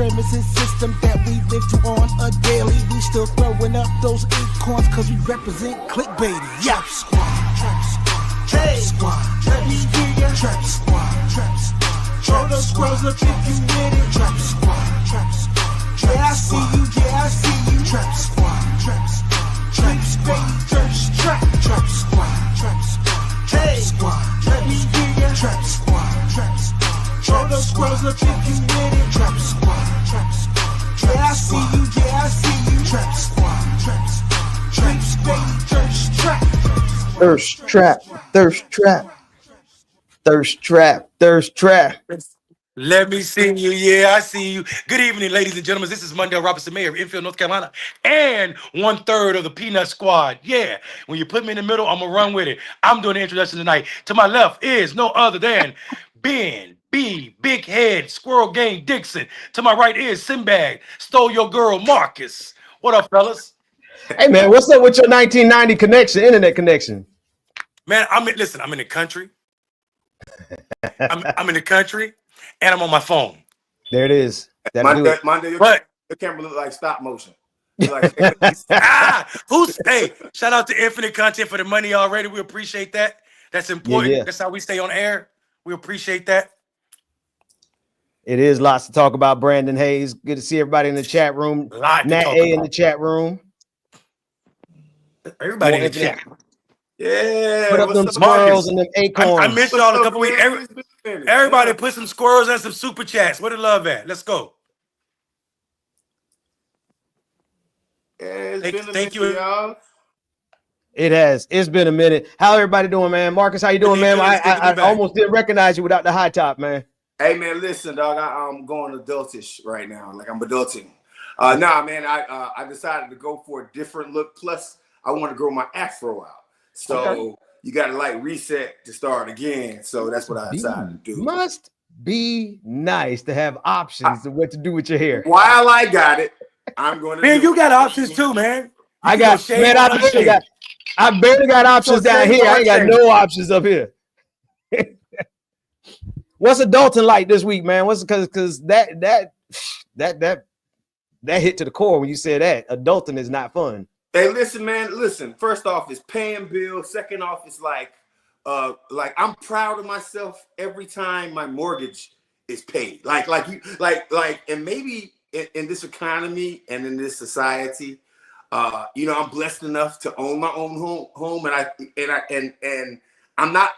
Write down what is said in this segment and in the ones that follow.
premises system that we live through on a daily. We still throwing up those acorns cause we represent Clickbaity. Yeah. Trap squad, trap squad, trap squad. Let me hear ya. Trap squad, trap squad. Throw those squirrels up if you with it. Trap squad, trap squad. Yeah, I see you, yeah, I see you. Trap squad, trap squad. Clickbaity, Thirsttrap. Trap squad, trap squad. Trap squad, let me hear ya. Trap squad, trap squad. Throw those squirrels up if you with it. Trap squad, trap squad. Yeah, I see you, yeah, I see you. Trap squad, trap squad. Clickbaity, Thirsttrap. Thirsttrap, Thirsttrap, Thirsttrap, Thirsttrap. Let me see you. Yeah, I see you. Good evening, ladies and gentlemen. This is Mondale Robinson, Mayor of Enfield, North Carolina, and 1/3 of the Peanut Squad. Yeah, when you put me in the middle, I'm going to run with it. I'm doing the introduction tonight. To my left is no other than Ben B, Big Head, Squirrel Gang Dixon. To my right is Sinbad, Stole Your Girl Marcus. What up, fellas? Hey man, what's up with your 1990 connection, internet connection? Man, listen, I'm in the country. I'm in the country, and I'm on my phone. There it is. Monday, But your camera look like stop motion. Like, hey, shout out to Infinite Content for the money already. We appreciate that. That's important. Yeah. That's how we stay on air. We appreciate that. It is lots to talk about. Brandon Hayes, good to see everybody in the chat room. Nat A in the chat room. Everybody in the chat. Yeah, put up them squirrels and them acorns. I missed y'all a couple weeks. Everybody put some squirrels and some super chats. Where the love at? Let's go. Yeah, thank you, y'all. It has. It's been a minute. How everybody doing, man? Marcus, how you doing, man? I almost didn't recognize you without the high top, man. Hey, man, listen, dog. I'm going adultish right now. Like I'm adulting. Nah, man. I decided to go for a different look. Plus, I want to grow my afro out. So you got to like reset to start again. So that's what I decided to do. Must be nice to have options of what to do with your hair. While I got it, I'm going to. Man, you got options too, man. I barely got options down here. I ain't got no options up here. What's adulting like this week, man? What's because that hit to the core when you said that adulting is not fun. Hey, listen, man. Listen. First off, it's paying bills. Second off, it's like I'm proud of myself every time my mortgage is paid. And maybe in this economy and in this society, I'm blessed enough to own my own home, and I'm not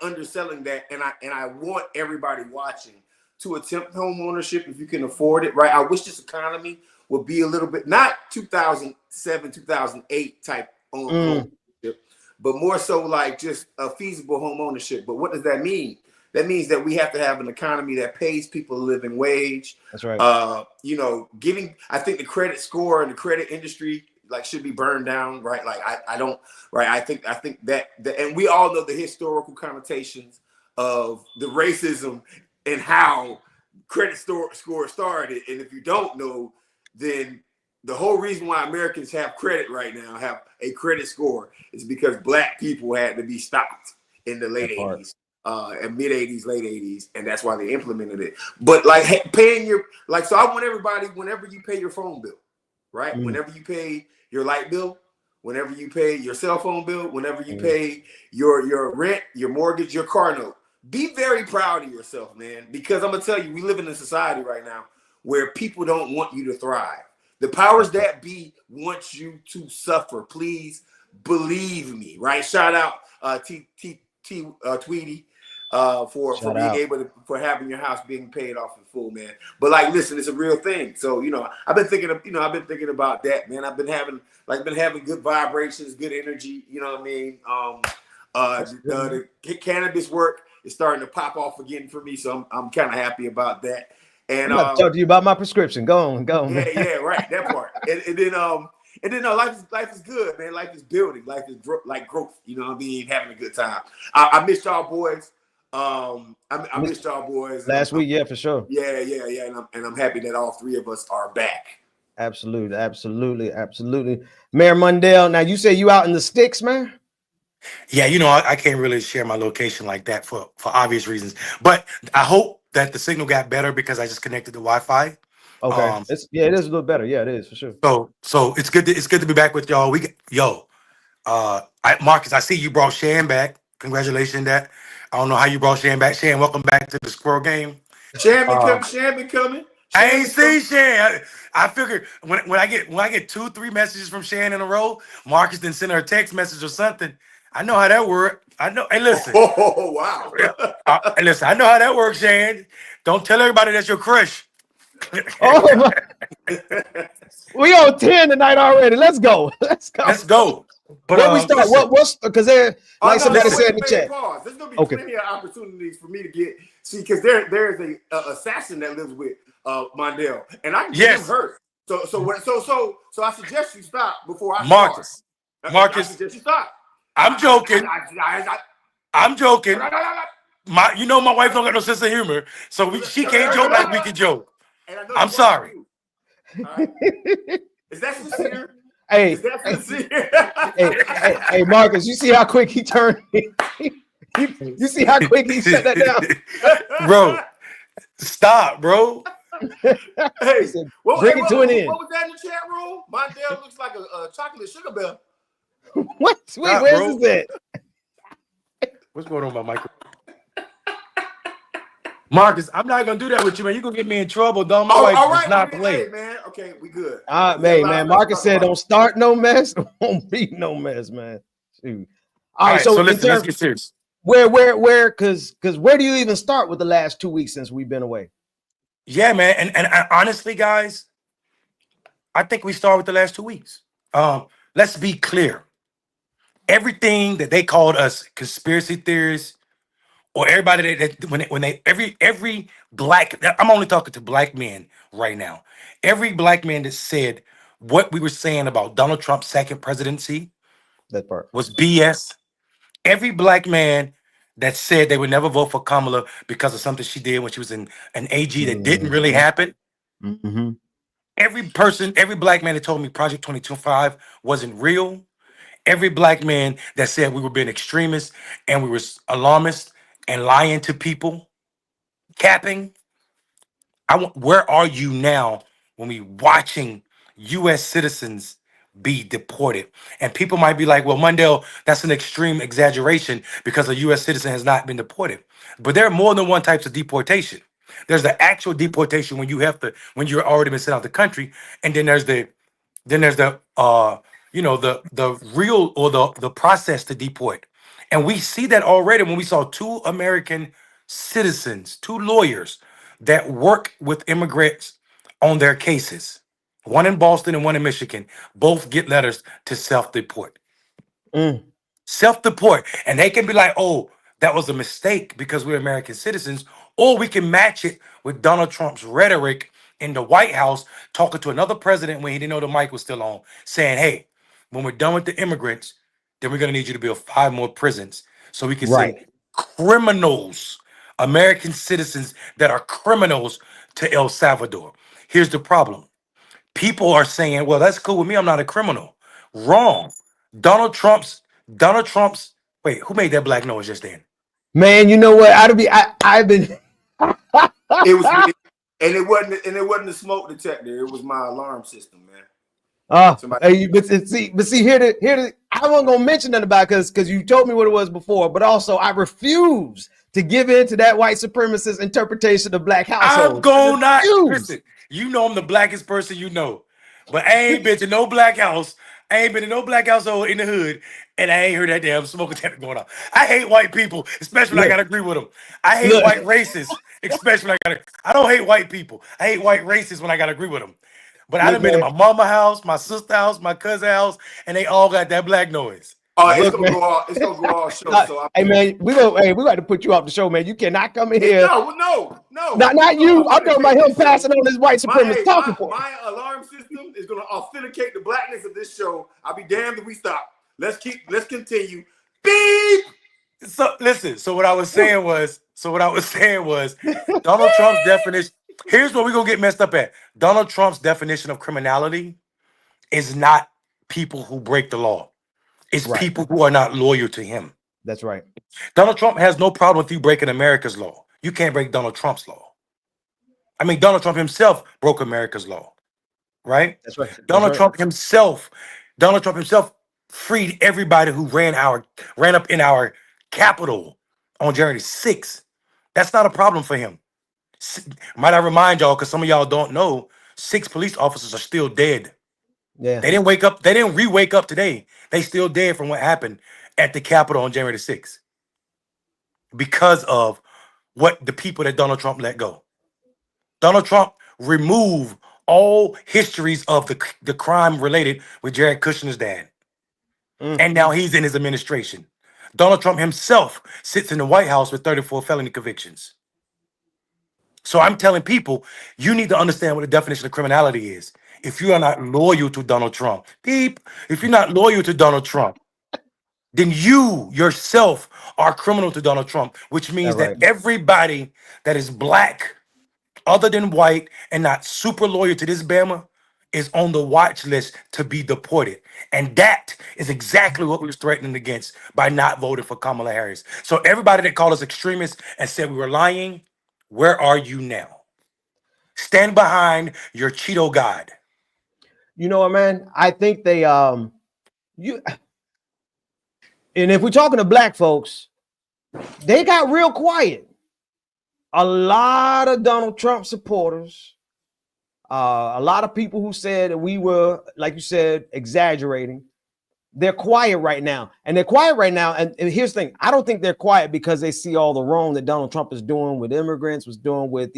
underselling that, and I want everybody watching to attempt home ownership if you can afford it, right? I wish this economy would be a little bit not 2007, 2008 type ownership, but more so like just a feasible home ownership. But what does that mean? That means that we have to have an economy that pays people a living wage. That's right. I think the credit score and the credit industry should be burned down, right? I think that and we all know the historical connotations of the racism and how credit score started. And if you don't know, then the whole reason why Americans have credit right now, have a credit score, is because Black people had to be stopped in the late 80s. And mid 80s, late 80s, and that's why they implemented it. But paying your so I want everybody, whenever you pay your phone bill, right? Whenever you pay your light bill, whenever you pay your cell phone bill, whenever you pay your rent, your mortgage, your car note, be very proud of yourself, man. Because I'm gonna tell you, we live in a society right now where people don't want you to thrive. The powers that be want you to suffer. Please believe me, right? Shout out Tweety. For being able to, for having your house being paid off in full, man. But listen, it's a real thing. So I've been thinking about that, man. I've been having good vibrations, good energy. You know what I mean? The cannabis work is starting to pop off again for me, so I'm kind of happy about that. And I'm about to talk to you about my prescription. Go on. Yeah, right, that part. And then life is good, man. Life is building. Life is growth. You know what I mean? Having a good time. I missed y'all boys. I missed y'all boys last week. Yeah, for sure. Yeah. And I'm happy that all three of us are back. Absolutely. Mayor Mundell, now you say you out in the sticks, man? Yeah, I can't really share my location like that for obvious reasons. But I hope that the signal got better because I just connected to Wi-Fi. Okay. It is a little better. Yeah, it is for sure. So it's good to be back with y'all. Marcus, I see you brought Shan back. Congratulations on that. I don't know how you brought Shan back. Shan, welcome back to the Squirrel Game. Shan been coming. I ain't seen Shan. I figured when I get 2-3 messages from Shan in a row, Marcus then send her a text message or something. I know how that works. I know. Hey, listen. Oh wow. Listen, I know how that works, Shan. Don't tell everybody that's your crush. Oh my. We on 10 tonight already. Let's go. Let's go. But where we start? What's because there, like somebody said in the chat. Pause. There's gonna be plenty of opportunities for me to get because there is a assassin that lives with Mondale, and I can get him hurt. So I suggest you stop before I Marcus. start. Marcus, I suggest you stop. I'm joking. I'm joking. My wife don't got no sense of humor, so she can't joke like we can joke. I'm sorry. Right. Is that sincere? Hey, is that sincere? hey, Marcus, you see how quick he turned? you see how quick he shut that down? Bro, stop, bro. Hey, what was that in the chat room? Mondale looks like a chocolate sugar bell. What? Wait, where's this at? What's going on with my microphone? Marcus, I'm not gonna do that with you, man. You're gonna get me in trouble, though. My wife does not play. Hey, man. Okay, we good. Man. Marcus said, "Don't start no mess. Won't be no mess, man." Shoot. All right. So listen, let's get serious. Where? Because where do you even start with the last 2 weeks since we've been away? Yeah, man. And honestly, guys, I think we start with the last 2 weeks. Let's be clear. Everything that they called us conspiracy theorists, or everybody every black, I'm only talking to black men right now. Every black man that said what we were saying about Donald Trump's second presidency, that part was BS. Every black man that said they would never vote for Kamala because of something she did when she was in an AG that didn't really happen. Mm-hmm. Every black man that told me Project 2025 wasn't real. Every black man that said we were being extremists and we were alarmists and lying to people, capping. Where are you now when we watching U.S. citizens be deported? And people might be like, well, Mondale, that's an extreme exaggeration because a U.S. citizen has not been deported. But there are more than one types of deportation. There's the actual deportation when you're already been sent out the country, and then there's the real or the process to deport. And we see that already when we saw 2 American citizens, 2 lawyers that work with immigrants on their cases, one in Boston and one in Michigan, both get letters to self-deport. Self-deport. And they can be like, oh, that was a mistake because we're American citizens. Or we can match it with Donald Trump's rhetoric in the White House, talking to another president when he didn't know the mic was still on, saying, hey, when we're done with the immigrants, then we're going to need you to build 5 more prisons so we can send criminals, American citizens that are criminals, to El Salvador. Here's the problem. People are saying, well, that's cool with me. I'm not a criminal. Wrong. Donald Trump's, wait, who made that black noise just then? Man, you know what? I've been. It was me. And it wasn't the smoke detector. It was my alarm system, man. But see, here, I wasn't gonna mention nothing about it because you told me what it was before, but also I refuse to give in to that white supremacist interpretation of black households. I'm gonna listen. You know I'm the blackest person you know, but I ain't been to no black house. I ain't been to no black household in the hood, and I ain't heard that damn smoke detector going on. I hate white people, especially when I gotta agree with them. I hate white racists, especially when I don't hate white people. I hate white racists when I gotta agree with them. But I done been to my mama house, my sister house, my cousin house, and they all got that black noise. It's gonna go all show. So hey man, we got to put you off the show, man. You cannot come in here. No. Not you. I'm talking about him passing on this white supremacist talking point. My alarm system is gonna authenticate the blackness of this show. I'll be damned if we stop. Let's continue. Beep. So listen. So what I was saying was Donald Trump's definition. Here's where we're gonna get messed up at. Donald Trump's definition of criminality is not people who break the law. It's people who are not loyal to him. That's right. Donald Trump has no problem with you breaking America's law. You can't break Donald Trump's law. I mean, Donald Trump himself broke America's law, right? That's right. That's Donald right. Trump himself, Donald Trump himself freed everybody who ran up in our Capitol on January 6th. That's not a problem for him. Might I remind y'all, because some of y'all don't know, 6 police officers are still dead. Yeah. They didn't wake up. They didn't re-wake up today. They still dead from what happened at the Capitol on January 6th because of what the people that Donald Trump let go. Donald Trump removed all histories of the crime related with Jared Kushner's dad. And now he's in his administration. Donald Trump himself sits in the White House with 34 felony convictions. So I'm telling people, you need to understand what the definition of criminality is. If you are not loyal to Donald Trump, if you're not loyal to Donald Trump, then you yourself are criminal to Donald Trump, which means That's right. that everybody that is black, other than white, and not super loyal to this Bama is on the watch list to be deported. And that is exactly what we was threatening against by not voting for Kamala Harris. So everybody that called us extremists and said we were lying, where are you now? Stand behind your Cheeto God. You know what, man? I think they and if we're talking to black folks, they got real quiet. A lot of Donald Trump supporters, a lot of people who said that we were, like you said, exaggerating. They're quiet right now. And they're quiet right now. And here's the thing. I don't think they're quiet because they see all the wrong that Donald Trump is doing with immigrants, was doing with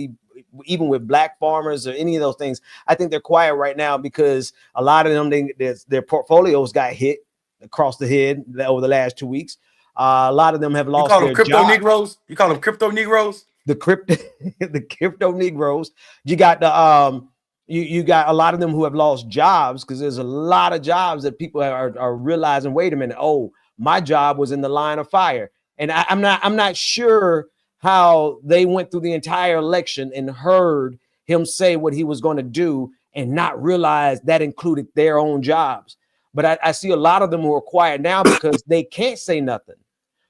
even with black farmers or any of those things. I think they're quiet right now because a lot of them, their portfolios got hit across the head over the last 2 weeks. A lot of them have lost their crypto job. Negroes? You call them crypto Negroes? The crypto Negroes. You got the you got a lot of them who have lost jobs because there's a lot of jobs that people are realizing, wait a minute, oh, my job was in the line of fire. And I'm not sure how they went through the entire election and heard him say what he was going to do and not realize that included their own jobs. But I see a lot of them who are quiet now because they can't say nothing.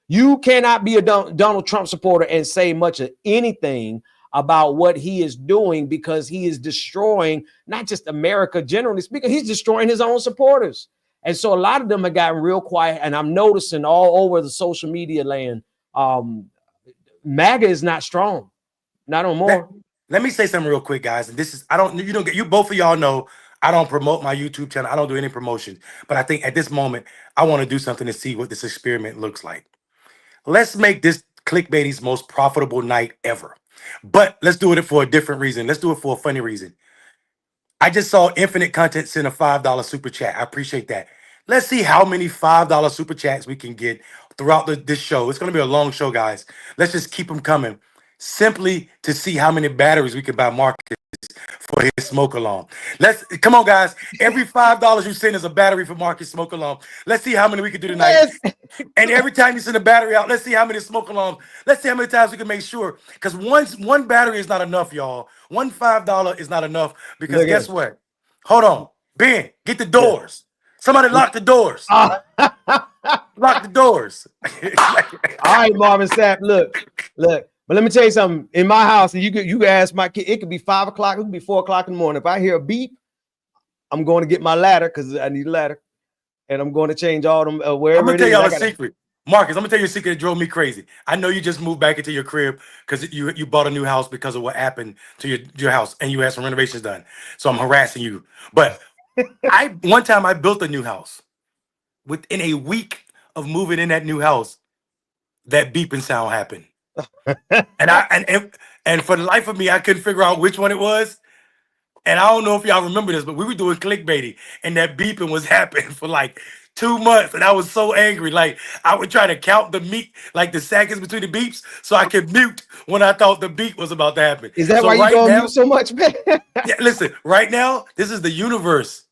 You cannot be a Donald Trump supporter and say much of anything about what he is doing because he is destroying not just America, generally speaking, he's destroying his own supporters. And so a lot of them have gotten real quiet. And I'm noticing all over the social media land, MAGA is not strong, not no more. Let me say something real quick, guys. And this is, you both of y'all know I don't promote my YouTube channel. I don't do any promotion. But I think at this moment, I want to do something to see what this experiment looks like. Let's make this Clickbaity's most profitable night ever. But let's do it for a different reason. Let's do it for a funny reason. I just saw Infinite Content send a $5 super chat. I appreciate that. Let's see how many $5 super chats we can get throughout this show. It's going to be a long show, guys. Let's just keep them coming simply to see how many batteries we can buy Marcus for his smoke alarm. Come on, guys. Every $5 you send is a battery for Marcus smoke alarm. Let's see how many we can do tonight. Yes. And every time you send a battery out, let's see how many smoke alarms. Let's see how many times we can make sure. Because one battery is not enough, y'all. One $5 is not enough. Because guess what? Hold on. Ben, get the doors. Somebody lock the doors. Lock the doors. All right, Marvin Sapp. Look. But let me tell you something. In my house, you can ask my kid. It could be 5 o'clock. It could be 4 o'clock in the morning. If I hear a beep, I'm going to get my ladder because I need a ladder, and I'm going to change all them wherever. I'm gonna tell y'all a secret, Marcus. I'm gonna tell you a secret that drove me crazy. I know you just moved back into your crib because you bought a new house because of what happened to your house, and you had some renovations done. So I'm harassing you. But one time I built a new house. Within a week of moving in that new house, that beeping sound happened. and for the life of me, I couldn't figure out which one it was. And I don't know if y'all remember this, but we were doing Clickbaity, and that beeping was happening for like 2 months, and I was so angry. Like I would try to count the seconds between the beeps, so I could mute when I thought the beep was about to happen. Is that why you go mute so much, man? Yeah, listen. Right now, this is the universe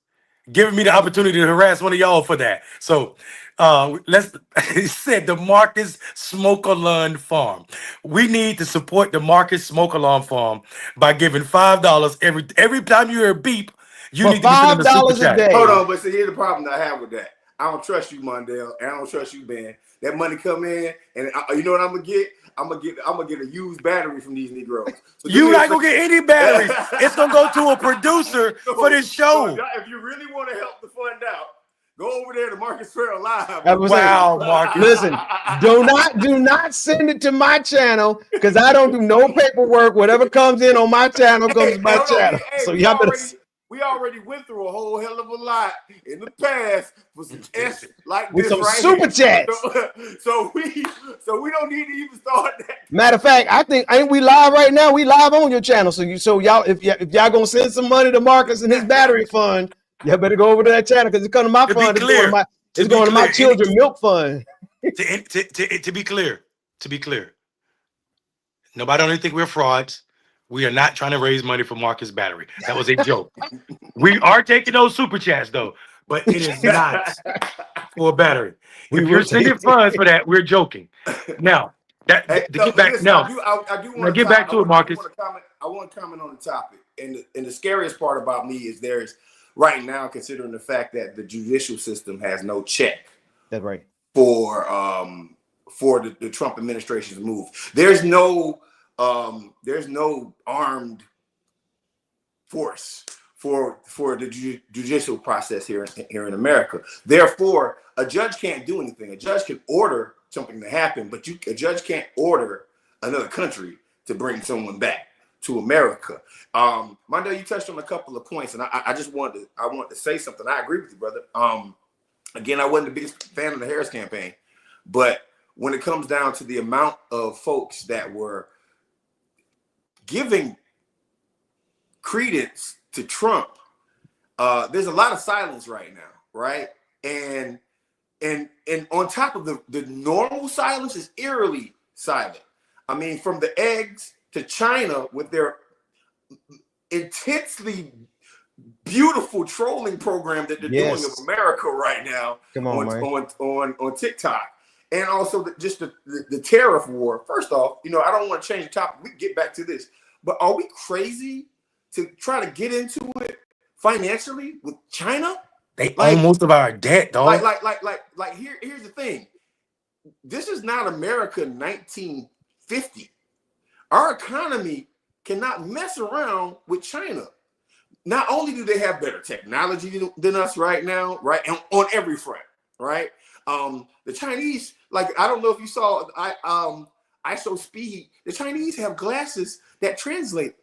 giving me the opportunity to harass one of y'all for that. So it said the Marcus Smoke Alarm Farm. We need to support the Marcus Smoke Alarm Farm by giving $5 every time you hear a beep. You need to be $5 a day. Hold on, but see, here's the problem that I have with that. I don't trust you, Mondale, and I don't trust you, Ben. That money come in, and you know what I'm gonna get? I'm gonna get a used battery from these Negroes. So You not gonna get any batteries. It's gonna go to a producer for this show. So if you really want to help the fund out, go over there to Marcus Farrell Live. Wow, Marcus. Listen, do not send it to my channel because I don't do no paperwork. Whatever comes in on my channel goes to my channel. So y'all better. We already went through a whole hell of a lot in the past for some S like With this some right super here. chats. So we don't need to even start that. Matter of fact, I think ain't we live right now? We live on your channel. So y'all if y'all gonna send some money to Marcus and his battery fund, y'all better go over to that channel because it's coming to my fund. It's going to my children milk fund. To be clear, nobody don't think we're frauds. We are not trying to raise money for Marcus' battery. That was a joke. We are taking those super chats though, but it is not for a battery. If you're sending funds for that, we're joking. Now, get back to it, Marcus. I want to comment on the topic, and the scariest part about me is there's right now, considering the fact that the judicial system has no check. That's right. For the Trump administration's move, there's no armed force for the judicial process here in America. Therefore, a judge can't do anything. A judge can order something to happen, but a judge can't order another country to bring someone back to America. Mondo, you touched on a couple of points, and I just wanted to say something. I agree with you, brother. Again, I wasn't the biggest fan of the Harris campaign, but when it comes down to the amount of folks that were giving credence to Trump, there's a lot of silence right now, right? And on top of the normal silence is eerily silent. I mean, from the eggs to China with their intensely beautiful trolling program that they're doing of America right now on TikTok, and also the tariff war. First off, I don't want to change the topic. We can get back to this, but are we crazy to try to get into it financially with China? They own most of our debt, dog. Here's the thing. This is not America 1950. Our economy cannot mess around with China. Not only do they have better technology than us right now, right, and on every front, right? The Chinese, I don't know if you saw, ISO speed. The Chinese have glasses that translate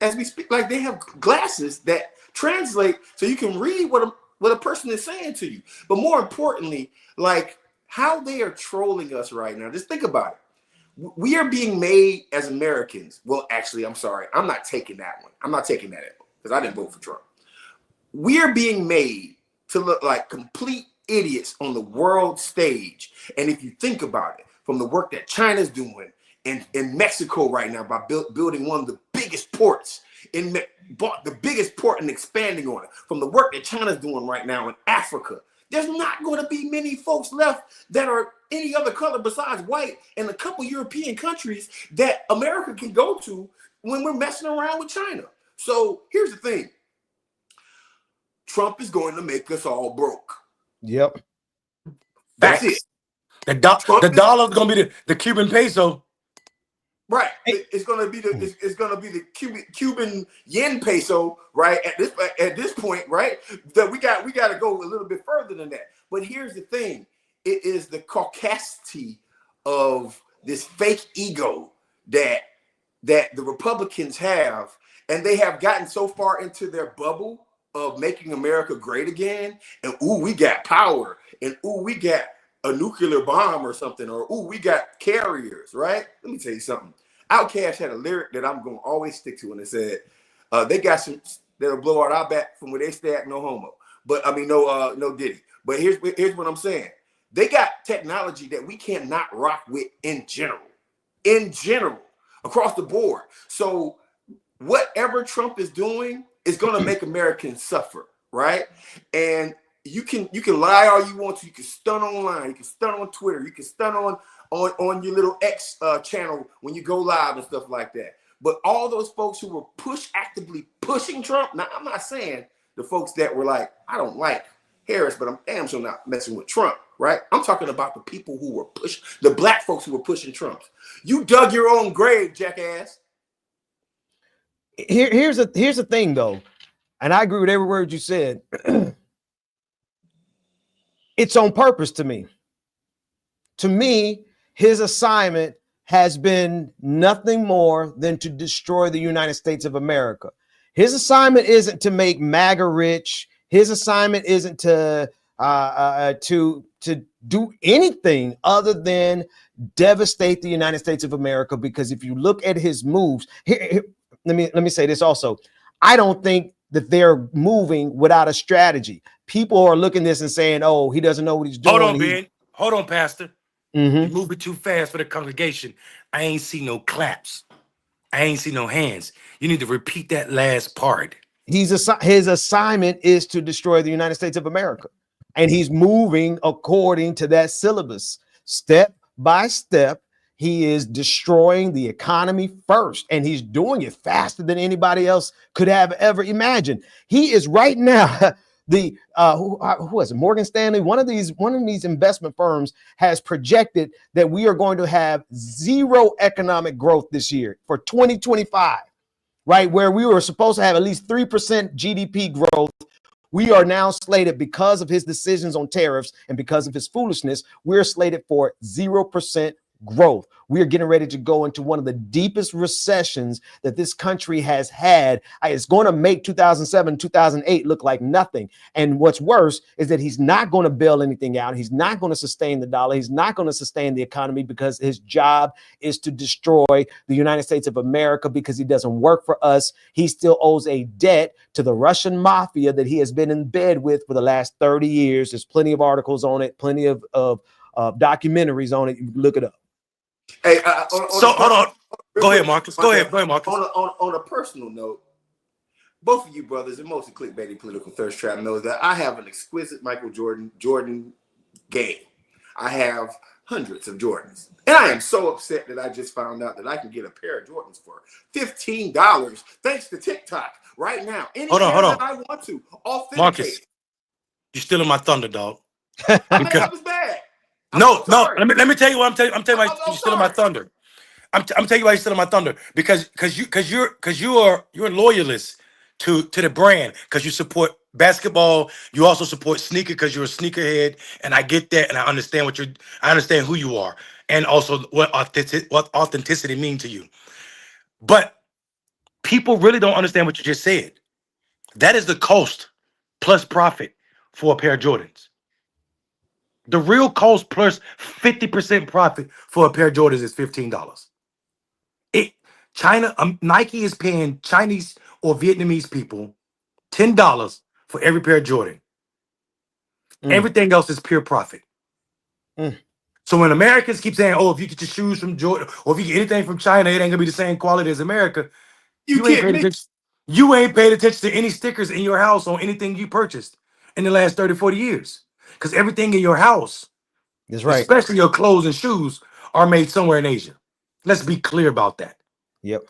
as we speak. Like, they have glasses that translate so you can read what a person is saying to you. But more importantly, how they are trolling us right now. Just think about it. We are being made as Americans. Well, actually, I'm sorry. I'm not taking that one. I'm not taking that because I didn't vote for Trump. We are being made to look like complete idiots on the world stage. And if you think about it, from the work that China's doing in Mexico right now by building one of the biggest ports, bought the biggest port and expanding on it, from the work that China's doing right now in Africa, there's not going to be many folks left that are any other color besides white and a couple European countries that America can go to when we're messing around with China. So here's the thing. Trump is going to make us all broke. Yep. That's it. The dollar's going to be the Cuban peso. Right. It's going to be the Cuban yen peso, right? At this point, right? That we got to go a little bit further than that. But here's the thing. It is the caucasity of this fake ego that the Republicans have, and they have gotten so far into their bubble of making America great again, and we got power, and we got a nuclear bomb or something, or we got carriers, right? Let me tell you something. Outkast had a lyric that I'm going to always stick to, and it said, they got some that'll blow out our back from where they stay at, no homo. But I mean, no Diddy. But here's what I'm saying. They got technology that we cannot rock with in general, across the board. So whatever Trump is doing is going to make Americans suffer, right? And you can lie all you want to. You can stun online. You can stun on Twitter. You can stun on your little X channel when you go live and stuff like that. But all those folks who were actively pushing Trump. Now, I'm not saying the folks that were like, I don't like Harris, but I'm damn sure not messing with Trump, right? I'm talking about the people who were pushing, the black folks who were pushing Trump. You dug your own grave, jackass. Here's the thing though, and I agree with every word you said. It's on purpose to me. To me, his assignment has been nothing more than to destroy the United States of America. His assignment isn't to make MAGA rich. His assignment isn't to do anything other than devastate the United States of America. Because if you look at his moves, let me say this also. I don't think that they're moving without a strategy. People are looking at this and saying, "Oh, he doesn't know what he's doing." Hold on, Ben. Hold on, Pastor. Mm-hmm. You're moving too fast for the congregation. I ain't see no claps. I ain't see no hands. You need to repeat that last part. His assignment is to destroy the United States of America, and he's moving according to that syllabus, step by step. He is destroying the economy first, and he's doing it faster than anybody else could have ever imagined. He is right now. The who was it? Morgan Stanley, one of these investment firms has projected that we are going to have zero economic growth this year for 2025, right? Where we were supposed to have at least 3% GDP growth. We are now slated, because of his decisions on tariffs and because of his foolishness, we're slated for 0% growth. We are getting ready to go into one of the deepest recessions that this country has had. It's going to make 2007, 2008 look like nothing. And what's worse is that he's not going to bail anything out. He's not going to sustain the dollar. He's not going to sustain the economy, because his job is to destroy the United States of America, because he doesn't work for us. He still owes a debt to the Russian mafia that he has been in bed with for the last 30 years. There's plenty of articles on it, plenty of documentaries on it. You can look it up. Hey, hold on. Go ahead, Marcus. Go ahead, Marcus. On a personal note, both of you brothers, and most of Clickbaity Political Thirst Trap, knows that I have an exquisite Michael Jordan game. I have hundreds of Jordans, and I am so upset that I just found out that I can get a pair of Jordans for $15 thanks to TikTok right now. Hold on. That I want to authenticate. Marcus, you're stealing my thunder, dog. I mean, that was bad. No. Let me tell you what I'm telling you why you're stealing my thunder. I'm telling you why you're stealing my thunder, because you're a loyalist to the brand, because you support basketball. You also support sneaker because you're a sneakerhead, and I get that, and I understand I understand who you are, and also what authenticity means to you. But people really don't understand what you just said. That is the cost plus profit for a pair of Jordans. The real cost plus 50% profit for a pair of Jordans is $15. Nike is paying Chinese or Vietnamese people $10 for every pair of Jordan. Everything else is pure profit. So when Americans keep saying, "Oh, if you get your shoes from Jordan, or if you get anything from China, it ain't gonna be the same quality as America," you ain't paid attention to any stickers in your house on anything you purchased in the last 30, 40 years. Because everything in your house, that's right, especially your clothes and shoes, are made somewhere in Asia. Let's be clear about that. Yep.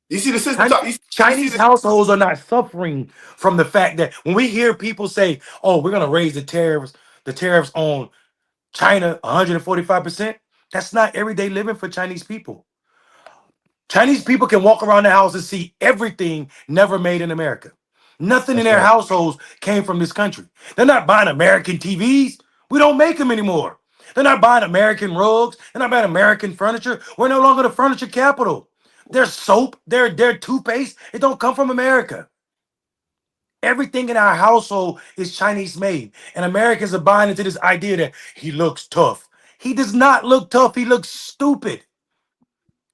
You see the system. Chinese households are not suffering from the fact that when we hear people say, "Oh, we're gonna raise the tariffs on China 145%," that's not everyday living for Chinese people. Chinese people can walk around the house and see everything never made in America. Nothing in their households came from this country. They're not buying American TVs. We don't make them anymore. They're not buying American rugs. They're not buying American furniture. We're no longer the furniture capital. Their soap, their toothpaste, it don't come from America. Everything in our household is Chinese made. And Americans are buying into this idea that he looks tough. He does not look tough. He looks stupid.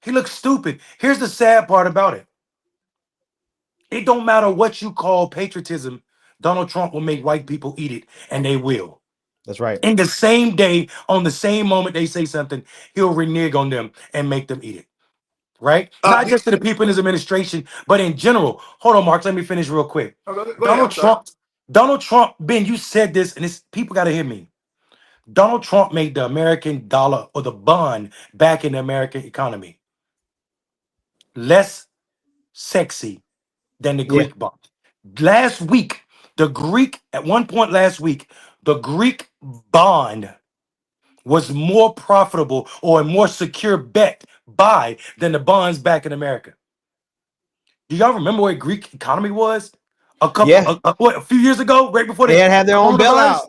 He looks stupid. Here's the sad part about it. It don't matter what you call patriotism. Donald Trump will make white people eat it, and they will. That's right. In the same day, on the same moment they say something, he'll renege on them and make them eat it. Right? Not just to the people in his administration, but in general. Hold on, Mark. Let me finish real quick. Donald Trump, Ben, you said this, and people got to hear me. Donald Trump made the American dollar, or the bond, back in the American economy less sexy than the Greek bond. At one point last week, the Greek bond was more profitable or a more secure bet buy than the bonds back in America. Do y'all remember what Greek economy was Yeah, a few years ago, right before they the had to have their own coronavirus? bailout.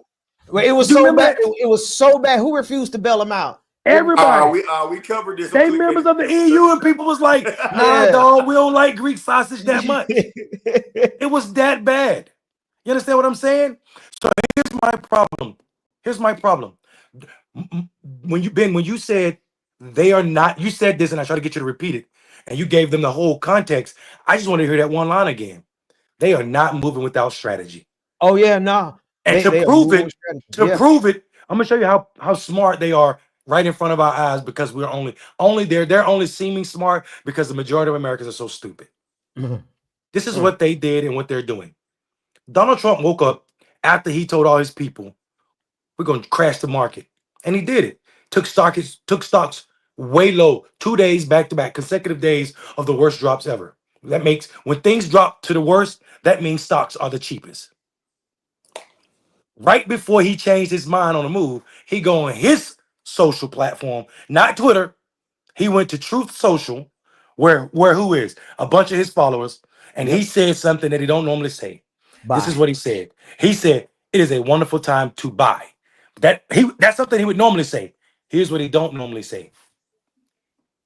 Well, it was Do you so remember bad. that? It was so bad. Who refused to bail them out? It was Everybody, We covered this on they members Clickbaity of the EU, and people was like, "Nah, yeah. dog, we don't like Greek sausage that much." It was that bad. You understand what I'm saying? So here's my problem. Here's my problem. When you said they are not, you said this, and I try to get you to repeat it, and you gave them the whole context. I just want to hear that one line again. They are not moving without strategy. Oh yeah, no. And They are moving with strategy. Yeah. I'm gonna show you how smart they are right in front of our eyes because we're only they're only seeming smart because the majority of Americans are so stupid. Mhm. This is what they did and what they're doing. Donald Trump woke up after he told all his people, we're gonna crash the market. And he did it. Took stocks way low, 2 days back to back, consecutive days of the worst drops ever. That makes when things drop to the worst, that means stocks are the cheapest. Right before he changed his mind on the move, he go on his social platform, not Twitter. He went to Truth Social, where who is a bunch of his followers, and he Yep. said something that he don't normally say. This is Bye. what he said. He said, "It is a wonderful time to buy." That's something he would normally say. Here's what he don't normally say.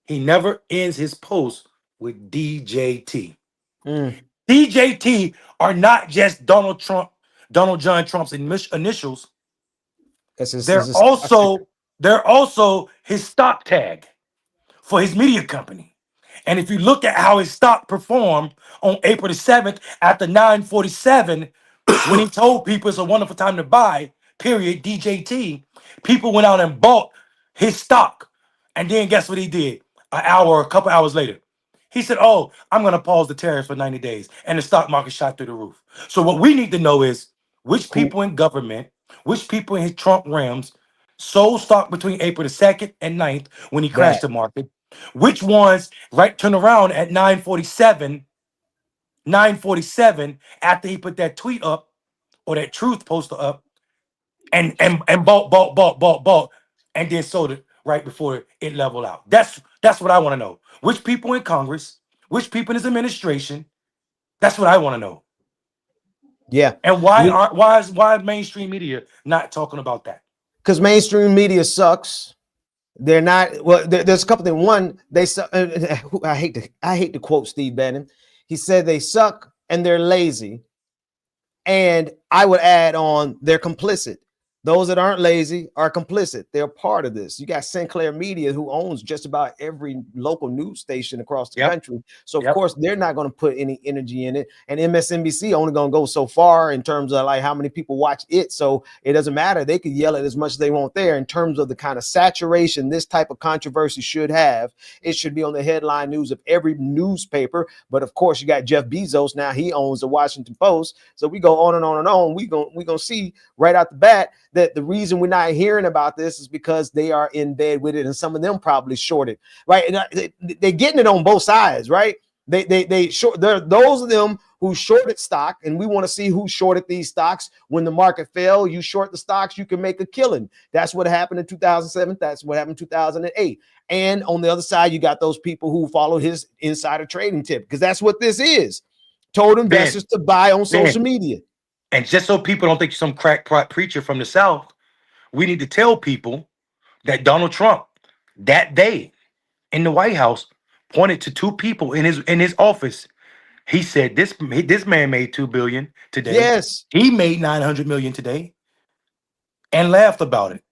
He never ends his post with DJT. Mm. DJT are not just Donald John Trump's initials. This is They're a stock ticker. also they're also his stock tag for his media company. And if you look at how his stock performed on April the 7th after 9:47, when he told people it's a wonderful time to buy, period, DJT, people went out and bought his stock. And then guess what he did? An hour or a couple hours later. He said, "Oh, I'm going to pause the tariffs for 90 days." And the stock market shot through the roof. So what we need to know is which Who people in government, which people in his Trump realms sold stock between April the 2nd and 9th when he crashed that the market, which ones right turn around at 9:47 after he put that tweet up or that truth poster up and bought and then sold it right before it leveled out. That's what I want to know. Which people in Congress, which people in his administration, that's what I want to know. yeah. And why is mainstream media not talking about that? Because mainstream media sucks. They're not well. There's a couple things. One, they suck. I hate to quote Steve Bannon. He said they suck and they're lazy. And I would add on, they're complicit. Those that aren't lazy are complicit. They're part of this. You got Sinclair Media, who owns just about every local news station across the Yep. country. So, of Yep. course, they're not going to put any energy in it. And MSNBC only going to go so far in terms of like how many people watch it. So it doesn't matter. They could yell it as much as they want there in terms of the kind of saturation this type of controversy should have. It should be on the headline news of every newspaper. But of course, you got Jeff Bezos now. He owns the Washington Post. So we go on and on and on. We gonna see right out the bat that the reason we're not hearing about this is because they are in bed with it, and some of them probably shorted, right? And they're getting it on both sides, right? They short. There are those of them who shorted stock, and we want to see who shorted these stocks when the market fell. You short the stocks, you can make a killing. That's what happened in 2007. That's what happened in 2008. And on the other side, you got those people who followed his insider trading tip, because that's what this is. Told investors to buy on social media. And just so people don't think you're some crackpot preacher from the South, we need to tell people that Donald Trump, that day in the White House, pointed to two people in his office. He said, this man made $2 billion today. Yes. He made $900 million today, and laughed about it.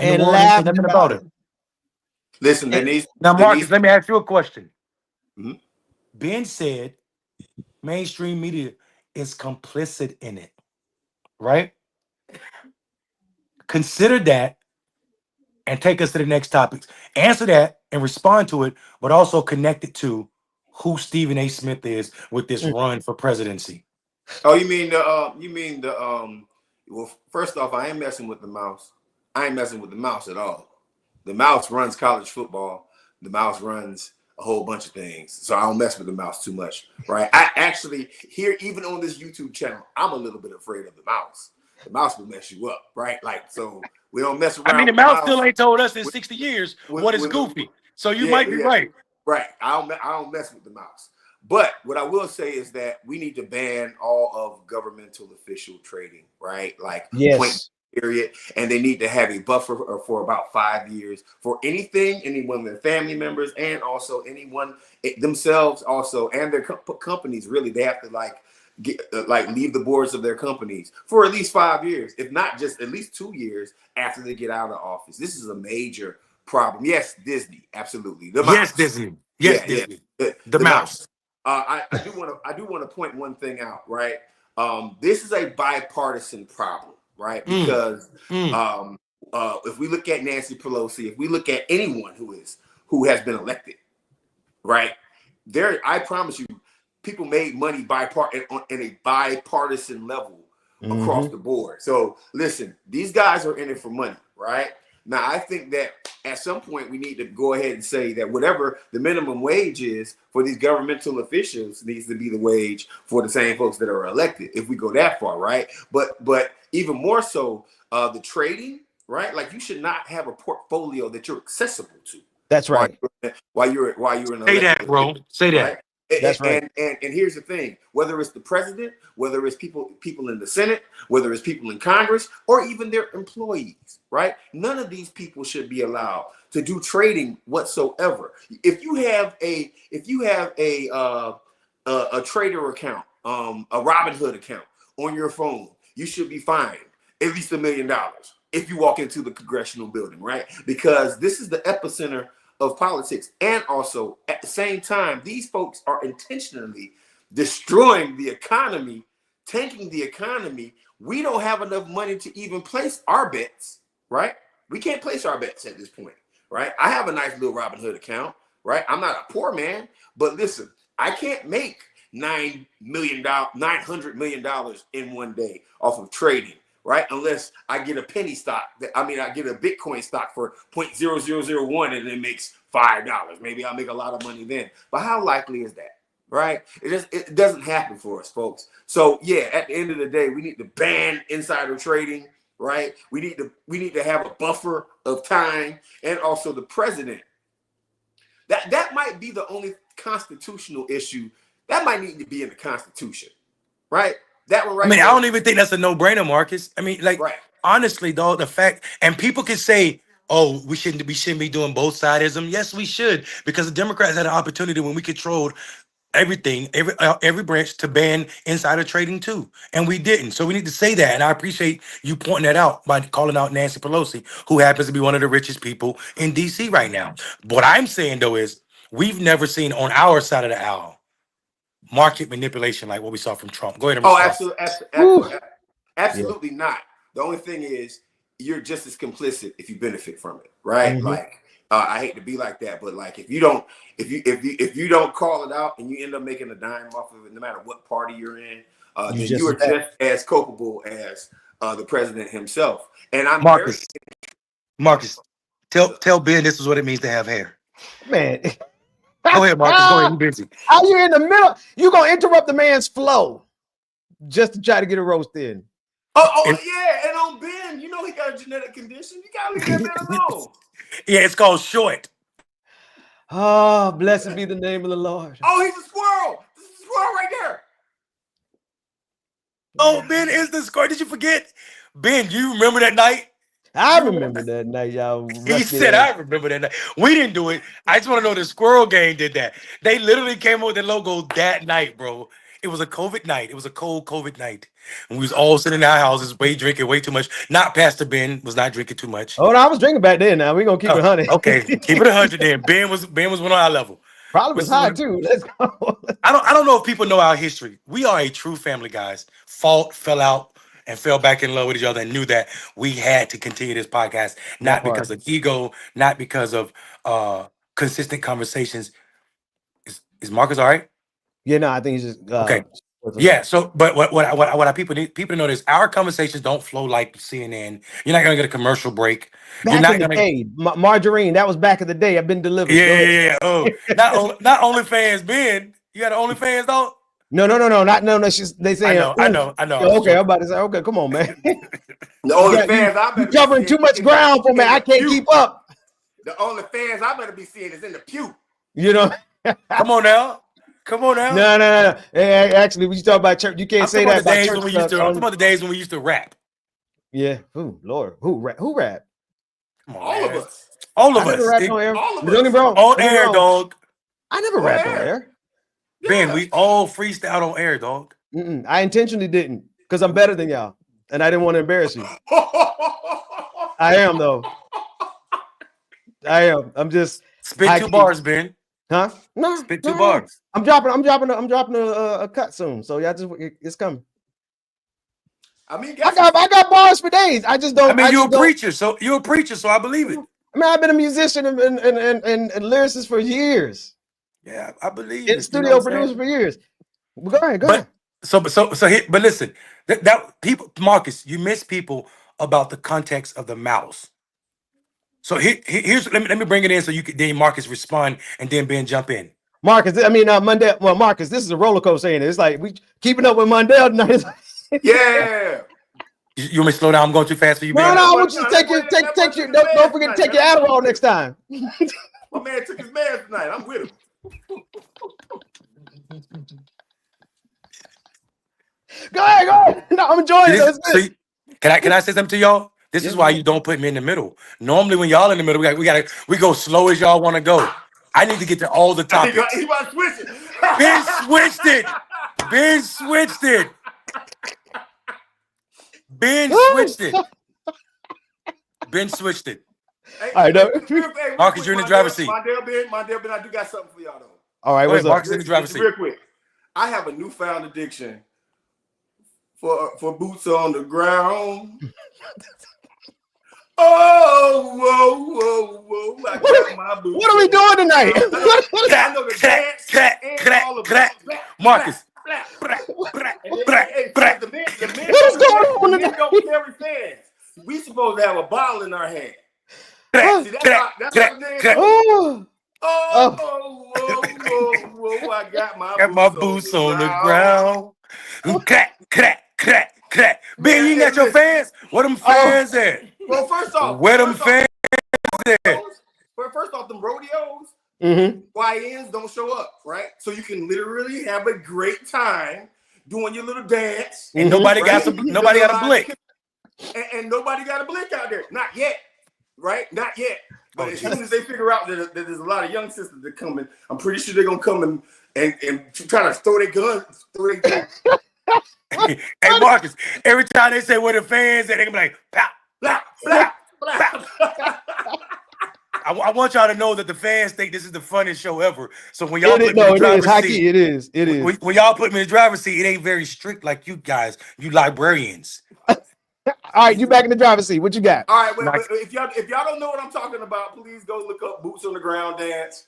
And the And world didn't say laughed nothing about about it. it. Listen, Denise. Now, Marcus, let me ask you a question. Mhm. Ben said mainstream media is complicit in it, right? Consider that and take us to the next topics. Answer that and respond to it, but also connect it to who Stephen A. Smith is with this run for presidency. Oh, you mean the well, first off, I ain't messing with the mouse. I ain't messing with the mouse at all. The mouse runs college football. The mouse runs a whole bunch of things. So I don't mess with the mouse too much, right? I actually here, even on this YouTube channel, I'm a little bit afraid of the mouse. the mouse will mess you up, right? Like, so we don't mess around. I mean, the with the mouse still mouse. ain't told us in 60 years what is With goofy. So you yeah, might be right. right. I don't mess with the mouse. But what I will say is that we need to ban all of governmental official trading, right? Like point Yes. period, and they need to have a buffer for about 5 years for anyone, their family members, and also anyone themselves, also, and their companies. Really, they have to leave the boards of their companies for at least 5 years, if not just at least 2 years after they get out of office. This is a major problem. Yes, Disney, absolutely. The Yes, mouse. Disney. Yes, Yeah, Disney. yeah. The mouse. I do want to point one thing out, right? This is a bipartisan problem, right? Because if we look at Nancy Pelosi, if we look at anyone who has been elected, right? I promise you, people made money in a bipartisan level across the board. So listen, these guys are in it for money, right? Now, I think that at some point we need to go ahead and say that whatever the minimum wage is for these governmental officials needs to be the wage for the same folks that are elected, if we go that far, right? But even more so, the trading, right? Like, you should not have a portfolio that you're accessible to. That's right. While you're an Say that, bro. Say that. Right? That's right. And here's the thing: whether it's the president, whether it's people in the Senate, whether it's people in Congress, or even their employees, right? None of these people should be allowed to do trading whatsoever. If you have a trader account, a Robinhood account on your phone, you should be fined at least $1 million if you walk into the congressional building, right? Because this is the epicenter of politics. And also, at the same time, these folks are intentionally destroying the economy, tanking the economy. We don't have enough money to even place our bets, right? We can't place our bets at this point, right? I have a nice little Robinhood account, right? I'm not a poor man, but listen, I can't make $900 million in one day off of trading, right? Unless I get a penny stock. I get a Bitcoin stock for 0.0001 and it makes $5. Maybe I'll make a lot of money then. But how likely is that, right? It doesn't happen for us, folks. So yeah, at the end of the day, we need to ban insider trading, right? We need to have a buffer of time, and also the president. That might be the only constitutional issue that might need to be in the Constitution, right? That one right. I mean, I don't even think that's a no-brainer, Marcus. I mean, like, right. Honestly, though, the fact, and people can say, "Oh, we shouldn't be doing both sidism." Yes, we should, because the Democrats had an opportunity when we controlled everything, every branch, to ban insider trading too, and we didn't. So we need to say that, and I appreciate you pointing that out by calling out Nancy Pelosi, who happens to be one of the richest people in DC right now. What I'm saying though is, we've never seen on our side of the aisle market manipulation like what we saw from Trump. Go ahead and respond. Absolutely not. The only thing is, you're just as complicit if you benefit from it, right? Like, I hate to be like that, but like, if you don't call it out and you end up making a dime off of it, no matter what party you're in, then you are just as culpable as the president himself. And I'm Marcus, tell Ben this is what it means to have hair. Man. Go ahead, Marcus. Go ahead. You busy. Are you in the middle? You gonna interrupt the man's flow just to try to get a roast in? Yeah, and on Ben, you know he got a genetic condition. You gotta leave that man alone. Yeah, it's called short. Oh, blessed be the name of the Lord. Oh, he's a squirrel. This is a squirrel right there. Oh, Ben is the squirrel. Did you forget? Ben, you remember that night? I remember that night, y'all. He said, I remember that night. We didn't do it. I just want to know the Squirrel Gang did that. They literally came up with the logo that night, bro. It was a COVID night. It was a cold COVID night. And we was all sitting in our houses, drinking way too much. Not Pastor Ben was not drinking too much. Oh, no, I was drinking back then. Now we're gonna keep it 100. Okay, keep it 100 then. Ben was one on our level. Probably was high too. Let's go. I don't know if people know our history. We are a true family, guys. Fell out, and fell back in love with each other, and knew that we had to continue this podcast, not because of ego, not because of consistent conversations. Is Marcus all right? Yeah, no, I think he's just okay. Yeah. So, but what people need to know is our conversations don't flow like CNN. You're not gonna get a commercial break. You're not gonna day, margarine. That was back in the day. I've been delivered. Yeah. Oh, not OnlyFans, Ben. You got an OnlyFans though? No. They saying, I know. yeah, okay, I'm about to say, okay, come on, man. The only fans I better You covering be too much seeing ground for me. I can't pew. keep up. The only fans I better be seeing is in the pew. You know. Come on now. No. Hey, actually, when you talk about church, you can't say that about church stuff. I'm talking about the days when we used to rap. Yeah. Oh Lord, who rap? Come on, All man. of us. All I of never us. rapped on air. All of Don't get me us. wrong. On air, dog. I never On rapped on air. air. Ben, Yeah. we all freestyled on air, dog. I intentionally didn't because I'm better than y'all, and I didn't want to embarrass you. I am though. I am. I'm just Spit 2 bars, Ben. Huh? No. Spit 2 bars. I'm dropping a cut soon. So y'all it's coming. I mean, I got bars for days. I just don't. I mean, you're a don't. preacher, so I believe it. I mean, I've been a musician and lyricist for years. Yeah, I believe In it. studio producer for years. Go ahead. But listen, that people, Marcus, you miss people about the context of the mouse. So here's let me bring it in so you can then Marcus respond and then Ben jump in. Marcus, I mean Mondale. Well, Marcus, this is a roller coaster. Ain't it? It's like we keeping up with Mondale tonight. yeah. You want me to slow down? I'm going too fast for you, Ben. No, I want you to take your. Don't forget to take your Adderall next time. My man took his man tonight. I'm with him. Go ahead. No, I'm enjoying it. Can I say something to y'all? This is why you don't put me in the middle. Normally, when y'all in the middle, we go slow as y'all want to go. I need to get to all the topics. He about to switch it. Ben switched it. Ben switched it. Ben switched it. Hey, all right, Marcus, you're in the driver's seat. Mondale Ben, I do got something for y'all though. All right, what's up? Marcus in the driver's seat. Real quick, I have a newfound addiction for boots on the ground. Whoa! I got my boots. What are we doing tonight? I know the dance and all of it. Marcus. The men What is going on the men tonight? don't carry fans. We supposed to have a bottle in our hand. See, that's what the man. Whoa! I got my boots on the ground. Crack. Ben, you got your fans? Where them fans at? Well, first off, them rodeos, YNs don't show up, right? So you can literally have a great time doing your little dance. And nobody got a blick. And nobody got a blick out there. Not yet, right? Not yet. But as soon as they figure out that there's a lot of young sisters that come in, I'm pretty sure they're gonna come and try to throw their guns. Hey Marcus, every time they say where the fans at, they gonna be like, pow, blah, blah, blah. I want y'all to know that the fans think this is the funniest show ever. So when y'all put me in the driver's seat, it is. When y'all put me in the driver's seat, it ain't very strict like you guys, you librarians. All right, you back in the driver's seat. What you got? All right, if y'all don't know what I'm talking about, please go look up Boots on the Ground dance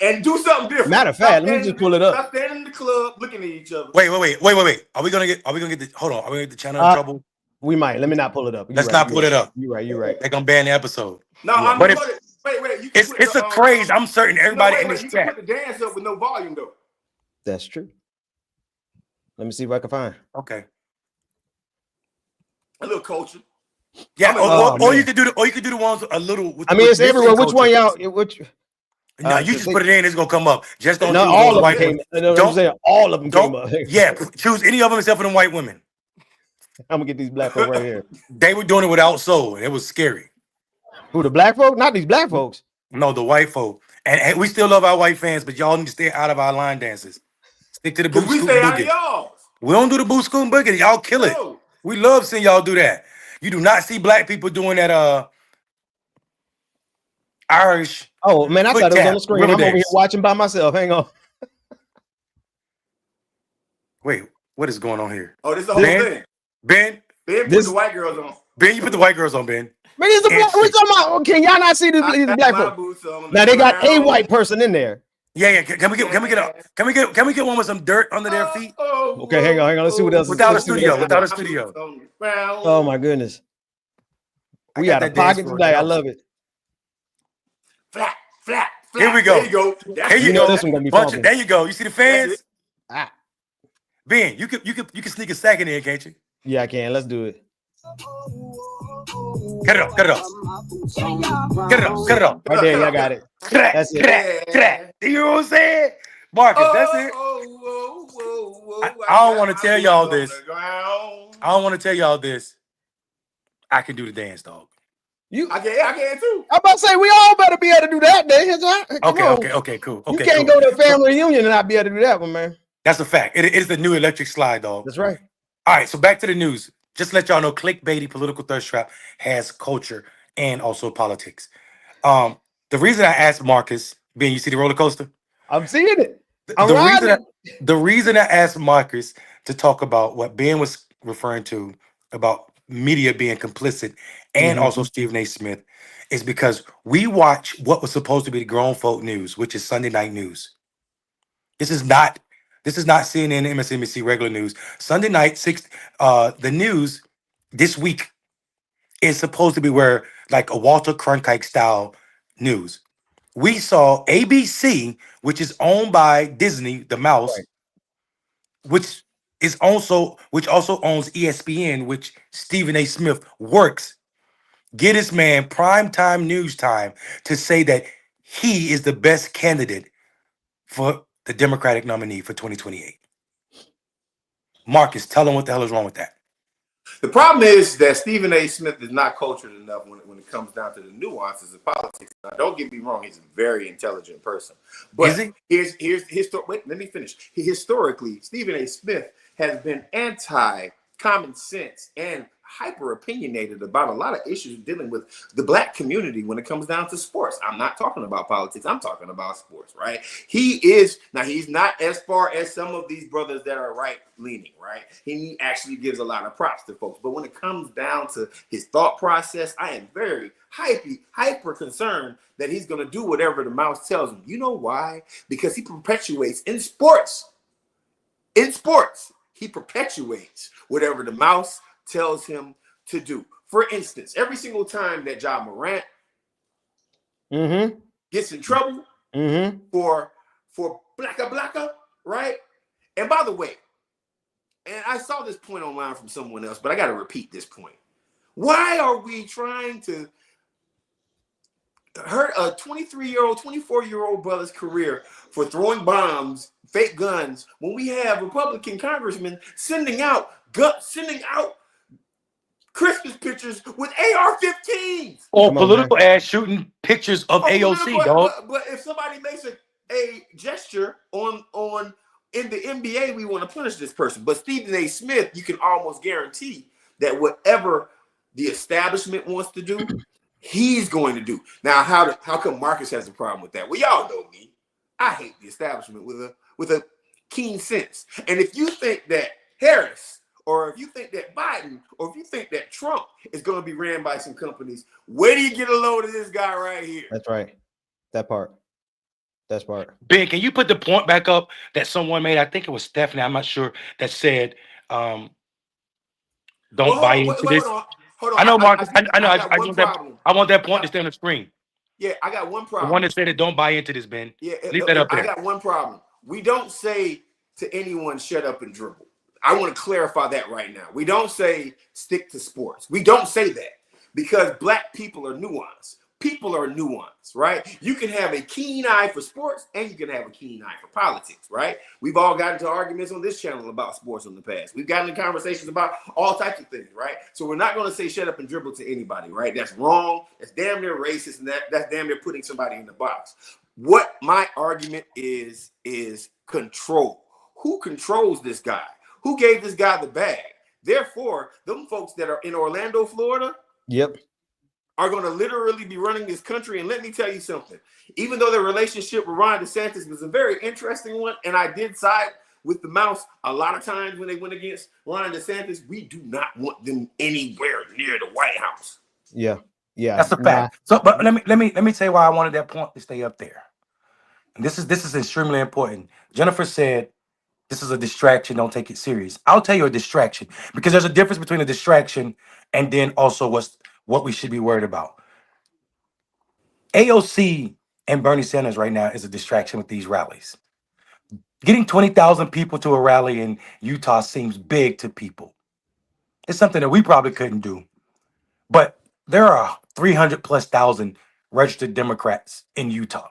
and do something different. Matter of fact, let me just pull it up. Stop standing in the club looking at each other. Wait. Are we gonna get the hold on, are we gonna get the channel in trouble? We might. Let me not pull it up. Let's not pull it up. You're right. They're gonna ban the episode. No, Yeah. But wait. It's a craze. I'm certain everybody in this you chat. can put the dance up with no volume though. That's true. Let me see if I can find. Okay. A little culture. Yeah, or you could do the ones a little. I mean, it's everywhere. Which one y'all? No, you just put it in. It's gonna come up. Just don't. Not choose all those of white them came. women. I'm saying all of them came up. Yeah, choose any of them except for them white women. I'm gonna get these black folks right here. They were doing it without soul, and it was scary. Who, the black folks? Not these black folks. No, the white folk. And we still love our white fans, but y'all need to stay out of our line dances. Stick to the boot We scoot stay out of boogie. y'all. We don't do the boot scoot boogie. Y'all kill it. No. We love seeing y'all do that. You do not see black people doing that Irish. Oh man, I thought it was on the screen. I'm over here watching by myself. Hang on. Wait, what is going on here? Oh, this is the whole thing. Ben, put the white girls on. Ben, you put the white girls on, Ben. Man, these are black. We're talking about. Can y'all not see these black folks? Now they got a white person in there. Yeah. Can we get one with some dirt under their feet? Okay, hang on. Let's see what else. Without a studio. Oh my goodness. We got a pocket today. I love it. Flat. Here we go. There you go. Here you go. This one gonna be funky. There you go. You see the fans? Ben, you can sneak a second in, can't you? Yeah, I can. Let's do it. Cut it up, cut it up. Cut it up, cut it up. Right there, y'all got it. Crack, That's it. crack, crack. You know what I'm saying? Marcus, that's it. I don't want to tell y'all this. I don't want to tell y'all this. I can do the dance, dog. I can too. I'm about to say we all better be able to do that, man. Okay, cool. Okay, you can't cool. go to a family reunion and not be able to do that one, man. That's a fact. It is the new electric slide, dog. That's right. All right, so back to the news. Just to let y'all know, Clickbaity Political Thirst Trap has culture and also politics. The reason I asked Marcus, Ben, you see the roller coaster? I'm seeing it. The reason I asked Marcus to talk about what Ben was referring to about media being complicit and also Stephen A. Smith is because we watch what was supposed to be the grown folk news, which is Sunday night news. This is not CNN, MSNBC regular news. Sunday night, the news this week is supposed to be where like a Walter Cronkite style news. We saw ABC, which is owned by Disney, the mouse, Right. which also owns ESPN, which Stephen A. Smith works. Get this man primetime news time to say that he is the best candidate for the Democratic nominee for 2028. Marcus, tell him what the hell is wrong with that. The problem is that Stephen A. Smith is not cultured enough when it comes down to the nuances of politics. Now, don't get me wrong; he's a very intelligent person. But is he? Wait, let me finish. Historically, Stephen A. Smith has been anti-common sense and hyper opinionated about a lot of issues dealing with the black community when it comes down to sports. I'm not talking about politics. I'm talking about sports, right? He's not as far as some of these brothers that are right leaning, right? He actually gives a lot of props to folks. But when it comes down to his thought process, I am very hyper concerned that he's going to do whatever the mouse tells him. You know why? Because he perpetuates in sports. In sports, he perpetuates whatever the mouse tells him to do. For instance, every single time that Ja Morant gets in trouble for blacka, right? And by the way, and I saw this point online from someone else, but I got to repeat this point. Why are we trying to hurt a 23-year-old, 24-year-old brother's career for throwing bombs, fake guns, when we have Republican congressmen sending out Christmas pictures with AR-15s or political ads shooting pictures of AOC, dog? But if somebody makes a gesture on in the NBA, we want to punish this person. But Stephen A. Smith, you can almost guarantee that whatever the establishment wants to do, he's going to do. Now, how come Marcus has a problem with that? Well, y'all know me. I hate the establishment with a keen sense. And if you think that Harris, or if you think that Biden, or if you think that Trump is going to be ran by some companies, where do you get a load of this guy right here? That's right. That part. Ben, can you put the point back up that someone made? I think it was Stephanie. I'm not sure. That said, don't buy into this. Hold on. I know, Marcus. I know. I want that point to stay on the screen. Yeah, I got one problem. The one that said it, don't buy into this, Ben. Yeah, leave that up there. I got one problem. We don't say to anyone, shut up and dribble. I want to clarify that right now. We don't say stick to sports. We don't say that because black people are nuanced. People are nuanced, right? You can have a keen eye for sports and you can have a keen eye for politics, right? We've all gotten into arguments on this channel about sports in the past. We've gotten into conversations about all types of things, right? So we're not going to say shut up and dribble to anybody, right? That's wrong. That's damn near racist, and that's damn near putting somebody in the box. What my argument is control. Who controls this guy? Who gave this guy the bag? Therefore, them folks that are in Orlando, Florida, are going to literally be running this country. And let me tell you something. Even though the relationship with Ron DeSantis was a very interesting one, and I did side with the mouse a lot of times when they went against Ron DeSantis, we do not want them anywhere near the White House. Yeah, that's a fact. So, but let me tell you why I wanted that point to stay up there. And this is extremely important. Jennifer said, this is a distraction. Don't take it serious. I'll tell you a distraction because there's a difference between a distraction and then also what we should be worried about. AOC and Bernie Sanders right now is a distraction with these rallies. Getting 20,000 people to a rally in Utah seems big to people. It's something that we probably couldn't do. But there are 300 plus thousand registered Democrats in Utah.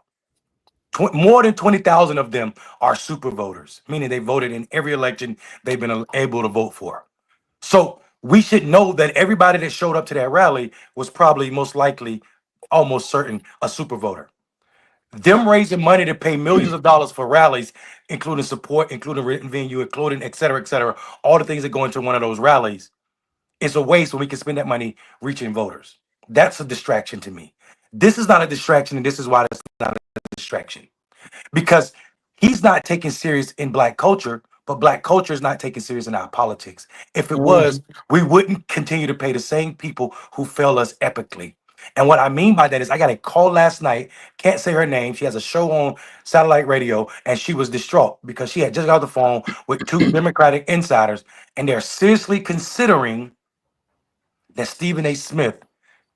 More than 20,000 of them are super voters, meaning they voted in every election they've been able to vote for. So we should know that everybody that showed up to that rally was probably most likely, almost certain, a super voter. Them raising money to pay millions of dollars for rallies, including support, including written venue, including et cetera, all the things that go into one of those rallies, is a waste when we can spend that money reaching voters. That's a distraction to me. This is not a distraction, and this is why it's not a distraction. Because he's not taken serious in black culture, but black culture is not taken serious in our politics. If it was, we wouldn't continue to pay the same people who fail us epically. And what I mean by that is I got a call last night, can't say her name. She has a show on satellite radio, and she was distraught because she had just got off the phone with two Democratic insiders, and they're seriously considering that Stephen A. Smith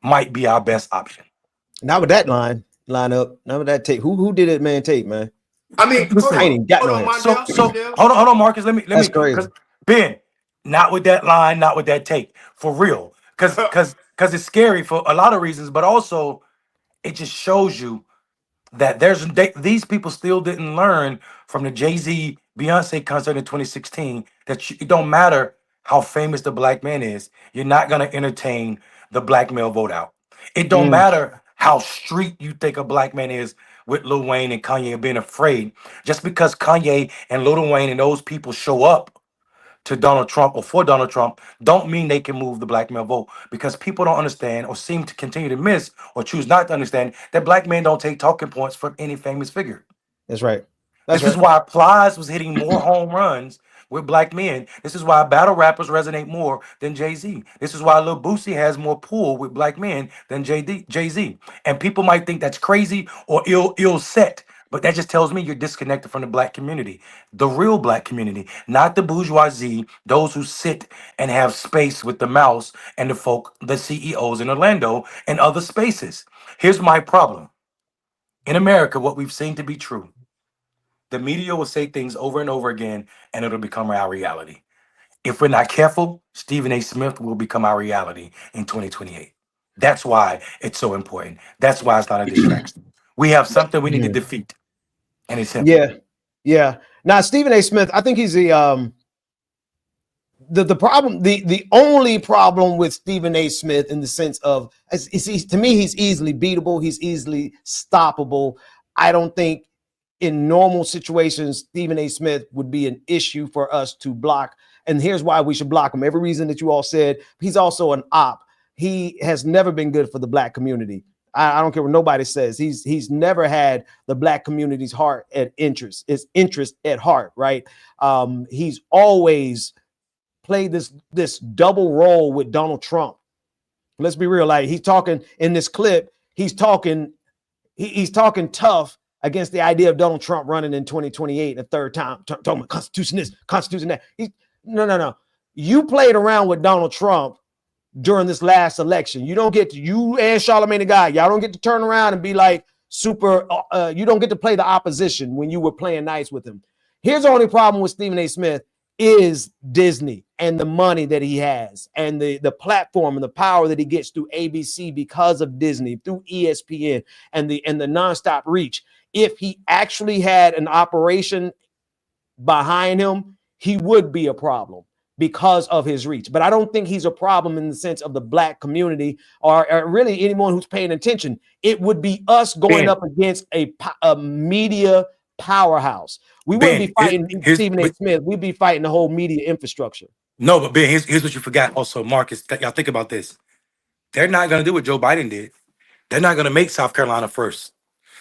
might be our best option. Not with that line up. Not with that tape. Who did it, man? Tape, man. I mean, hold I ain't on, even got hold no on, hands. Mondale, So Mondale. hold on, Marcus. Let me That's crazy. because Ben, not with that line, not with that take, for real. Because it's scary for a lot of reasons, but also it just shows you that these people still didn't learn from the Jay-Z Beyonce concert in 2016 that it don't matter how famous the black man is, you're not gonna entertain the black male vote out. It don't matter how street you think a black man is with Lil Wayne and Kanye being afraid. Just because Kanye and Lil Wayne and those people show up to Donald Trump or for Donald Trump don't mean they can move the black male vote, because people don't understand or seem to continue to miss or choose not to understand that black men don't take talking points from any famous figure. That's right. That's This is right. why Plies was hitting more home runs with black men. This is why battle rappers resonate more than Jay-Z. This is why Lil Boosie has more pull with black men than Jay-Z. And people might think that's crazy or ill set, but that just tells me you're disconnected from the black community, the real black community, not the bourgeoisie, those who sit and have space with the mouse and the folk, the CEOs in Orlando and other spaces. Here's my problem. In America, what we've seen to be true, the media will say things over and over again, and it'll become our reality. If we're not careful, Stephen A. Smith will become our reality in 2028. That's why it's so important. That's why it's not a distraction. We have something we need to defeat, and it's him. Yeah. Now, Stephen A. Smith, I think he's the problem, the only problem with Stephen A. Smith in the sense of, to me, he's easily beatable, he's easily stoppable. I don't think in normal situations Stephen A. Smith would be an issue for us to block. And here's why we should block him. Every reason that you all said. He's also an op. He has never been good for the black community. I don't care what nobody says. He's never had the black community's heart at interest, his interest at heart, right? He's always played this double role with Donald Trump. Let's be real. Like, he's talking in this clip, he's talking tough against the idea of Donald Trump running in 2028 a third time, talking about Constitution this, Constitution that. No. You played around with Donald Trump during this last election. You don't get to, you and Charlamagne the God, y'all don't get to turn around and be like super, you don't get to play the opposition when you were playing nice with him. Here's the only problem with Stephen A. Smith is Disney and the money that he has and the platform and the power that he gets through ABC because of Disney, through ESPN and the nonstop reach. If he actually had an operation behind him, he would be a problem because of his reach. But I don't think he's a problem in the sense of the black community or really anyone who's paying attention. It would be us going up against a media powerhouse. We wouldn't be fighting Stephen A. Smith. We'd be fighting the whole media infrastructure. No, but Ben, here's what you forgot also, Marcus. Y'all think about this. They're not going to do what Joe Biden did. They're not going to make South Carolina first,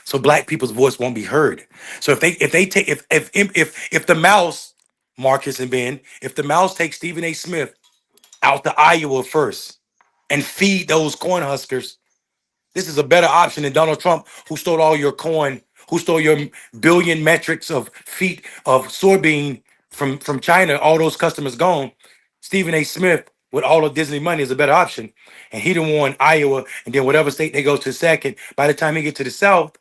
so black people's voice won't be heard. So if the mouse, Marcus and Ben, if the mouse takes Stephen A. Smith out to Iowa first and feed those corn huskers, this is a better option than Donald Trump, who stole all your corn, who stole your billion metrics of feet of soybean from China. All those customers gone. Stephen A. Smith with all of Disney money is a better option, and he done won Iowa, and then whatever state they go to second. By the time he get to the South,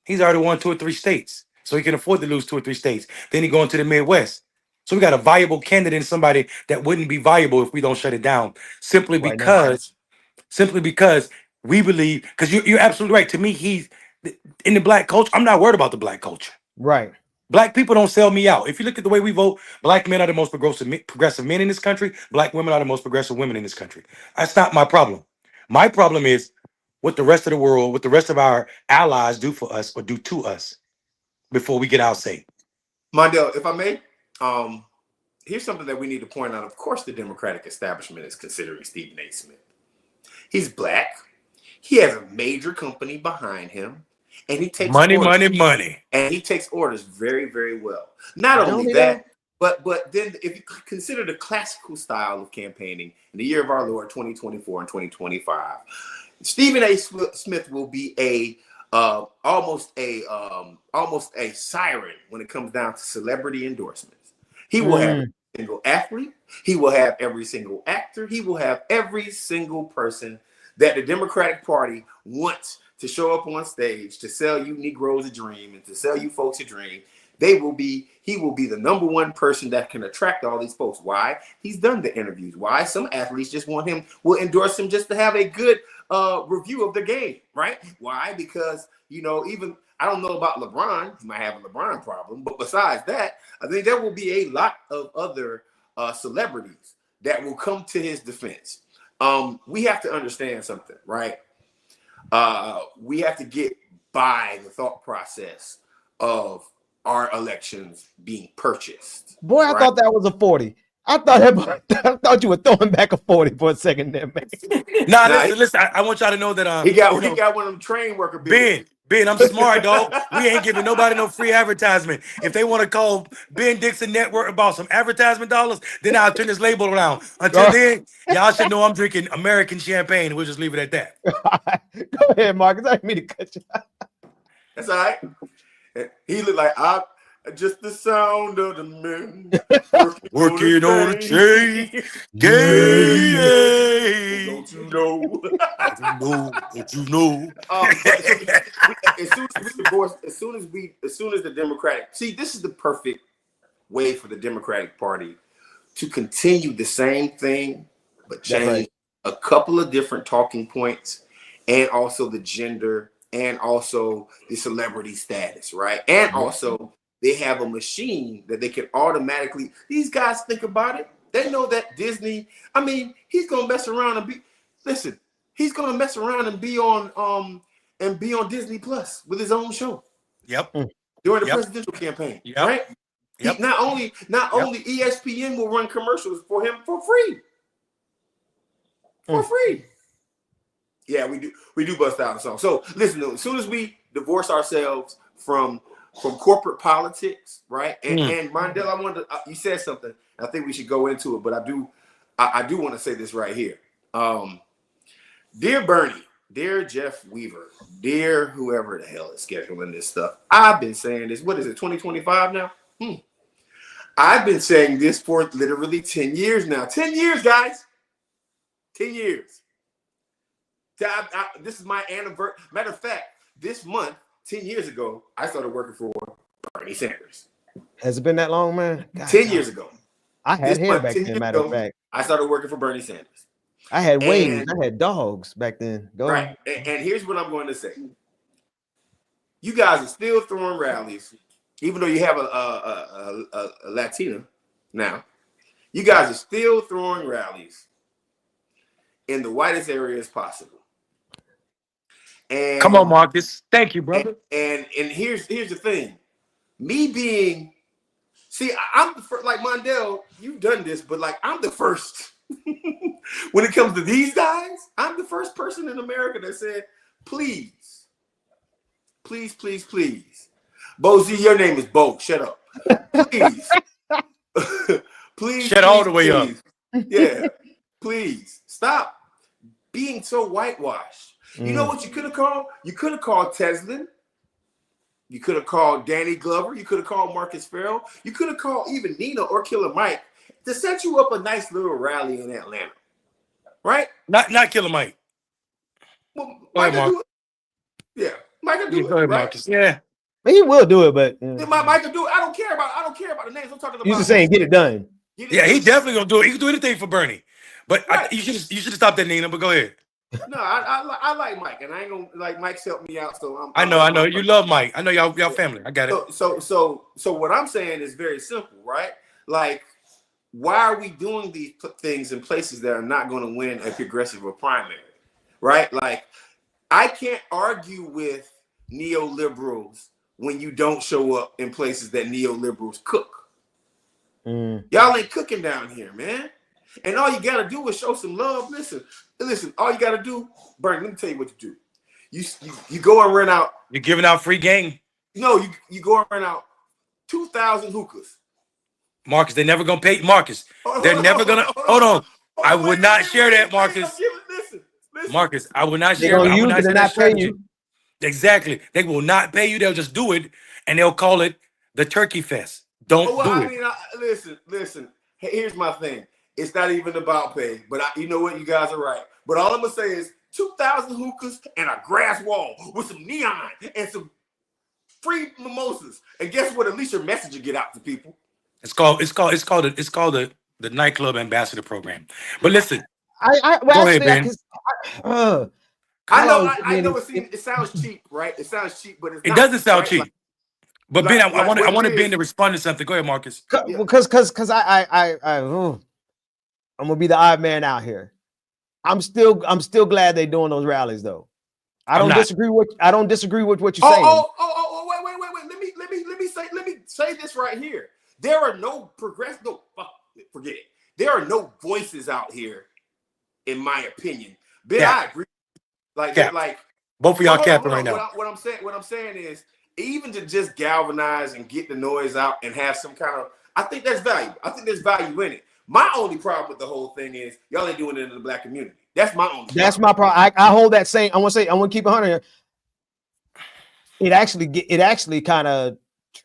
he's already won 2 or 3 states. so he can afford to lose 2 or 3 states. Then he go into the Midwest. So we got a viable candidate and somebody that wouldn't be viable if we don't shut it down. Simply Right now. because we believe, because you're absolutely right. To me, he's in the black culture. I'm not worried about the black culture. Right. Black people don't sell me out. If you look at the way we vote, black men are the most progressive men in this country. Black women are the most progressive women in this country. That's not my problem. My problem is what the rest of the world, what the rest of our allies do for us or do to us before we get our say. Mondale, if I may, here's something that we need to point out. Of course, the Democratic establishment is considering Stephen A. Smith. He's black. He has a major company behind him, and he takes money. And he takes orders very, very well. Not only that, but then if you consider the classical style of campaigning in the year of our Lord 2024 and 2025, Stephen A. Smith will be almost a siren when it comes down to celebrity endorsements. He will have every single athlete. He will have every single actor. He will have every single person that the Democratic Party wants to show up on stage to sell you Negroes a dream and to sell you folks a dream. He will be the number one person that can attract all these folks. Why? He's done the interviews. Why? Some athletes just will endorse him just to have a good review of the game, right? Why? Because, even I don't know about LeBron. He might have a LeBron problem. But besides that, I think there will be a lot of other celebrities that will come to his defense. We have to understand something, right? We have to get by the thought process of our elections being purchased. Boy, I thought that was a 40. I thought you were throwing back a 40 for a second there, man. Listen. I want y'all to know that he got one of them train worker bills. Ben, I'm smart, dog. We ain't giving nobody no free advertisement. If they want to call Ben Dixon Network about some advertisement dollars, then I'll turn this label around. Until then, y'all should know I'm drinking American champagne. We'll just leave it at that. Go ahead, Marcus. I didn't mean to cut you. That's all right. He looked like just the sound of the men working on a chain. Don't you know? Don't you know? As soon as the Democratic, this is the perfect way for the Democratic Party to continue the same thing, but change a couple of different talking points, and also the gender, and also the celebrity status, right? And also they have a machine that they can automatically, these guys think about it. They know that Disney, he's gonna mess around and he's gonna mess around and be on Disney Plus with his own show. Yep. During the presidential campaign. Yep. Right? Yep. Not only ESPN will run commercials for him for free. For free. Yeah, we do bust out a song. So listen, as soon as we divorce ourselves from corporate politics, right? And Mondale, I wanted to, you said something. I think we should go into it, but I do want to say this right here. Dear Bernie, dear Jeff Weaver, dear whoever the hell is scheduling this stuff, I've been saying this. What is it, 2025 now? I've been saying this for literally 10 years now. 10 years, guys. 10 years. This is my anniversary. Matter of fact, this month, 10 years ago, I started working for Bernie Sanders. Has it been that long, man? God, 10 years ago. I had hair back then, matter of fact. I started working for Bernie Sanders. I had waves. I had dogs back then. Right. And here's what I'm going to say. You guys are still throwing rallies, even though you have a Latina now. You guys are still throwing rallies in the whitest areas possible. And come on, Marcus. Thank you, brother. And here's the thing. Me being, I'm the first, like Mondale, you've done this, but like I'm the first. When it comes to these guys, I'm the first person in America that said, please, please, please, please. Bo Z, your name is Bo. Shut up. Please. Please. Shut all the way up. Yeah. Please. Stop being so whitewashed. You know what you could have called? You could have called Teslin. You could have called Danny Glover. You could have called Marcus Farrell. You could have called even Nina or Killer Mike to set you up a nice little rally in Atlanta. Right? Not Killer Mike. Well, Mike can do it. Yeah. Mike can do it. Go ahead, right? Marcus. Yeah. He will do it, but Mike can do it. I don't care about the names. I'm talking about. you just saying get it done. Yeah, he definitely gonna do it. He can do anything for Bernie. But right. you should have stopped that, Nina. But go ahead. No, I like Mike, and I ain't gonna like Mike's helped me out. So I know. You love Mike. I know y'all family. I got it. So what I'm saying is very simple, right? Like, why are we doing these things in places that are not going to win a progressive or primary, right? Like, I can't argue with neoliberals when you don't show up in places that neoliberals cook. Y'all ain't cooking down here, man. And all you gotta do is show some love. Listen. All you gotta do, Bernie. Let me tell you what to do. You go and rent out. You're giving out free game. No, you go and rent out 2,000 hookahs. Marcus, they're never gonna pay. Marcus, they're never gonna. Hold on. I would not share that, Marcus. Listen. Marcus, I will not They're share. gonna I will use not it share and that not pay strategy. you. Exactly. They will not pay you. They'll just do it, and they'll call it the Turkey Fest. Don't do it. I mean, listen. Here's my thing. It's not even about pay, but you know what? You guys are right. But all I'm gonna say is 2,000 hookahs and a grass wall with some neon and some free mimosas. And guess what? At least your message will get out to people. It's called the nightclub ambassador program. But listen, Go ahead, Ben. I know. It sounds cheap, right? It sounds cheap, but it doesn't sound cheap. Like, but Ben, I want Ben to respond to something. Go ahead, Marcus. Because I'm gonna be the odd man out here. I'm still glad they're doing those rallies though. I don't disagree with what you're saying. Wait. Let me say this right here. There are no forget it. There are no voices out here, in my opinion. Ben, I agree. Like both of y'all capping right now. What I'm saying is, even to just galvanize and get the noise out and have some kind of, I think that's valuable. I think there's value in it. My only problem with the whole thing is y'all ain't doing it in the Black community. That's my only. That's my problem. I hold that same. I want to keep 100. It actually kind of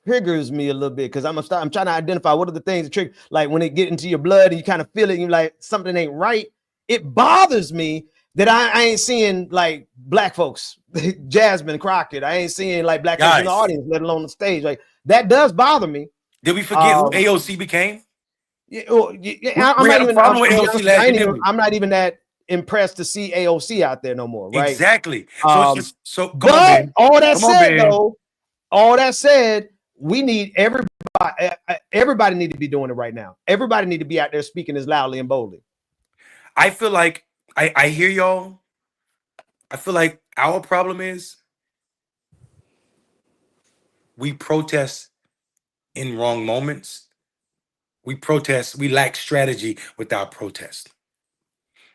triggers me a little bit because I'm trying to identify what are the things that trigger. Like when it get into your blood and you kind of feel it, and you're like something ain't right. It bothers me that I ain't seeing like Black folks, Jasmine Crockett. I ain't seeing like Black folks in the audience, let alone the stage. Like that does bother me. Did we forget who AOC became? I'm not even that impressed to see AOC out there no more, right? Exactly. So all that said, we need everybody need to be doing it right now. Everybody need to be out there speaking as loudly and boldly. I feel like I hear y'all. I feel like our problem is we protest in wrong moments. We lack strategy with our protest.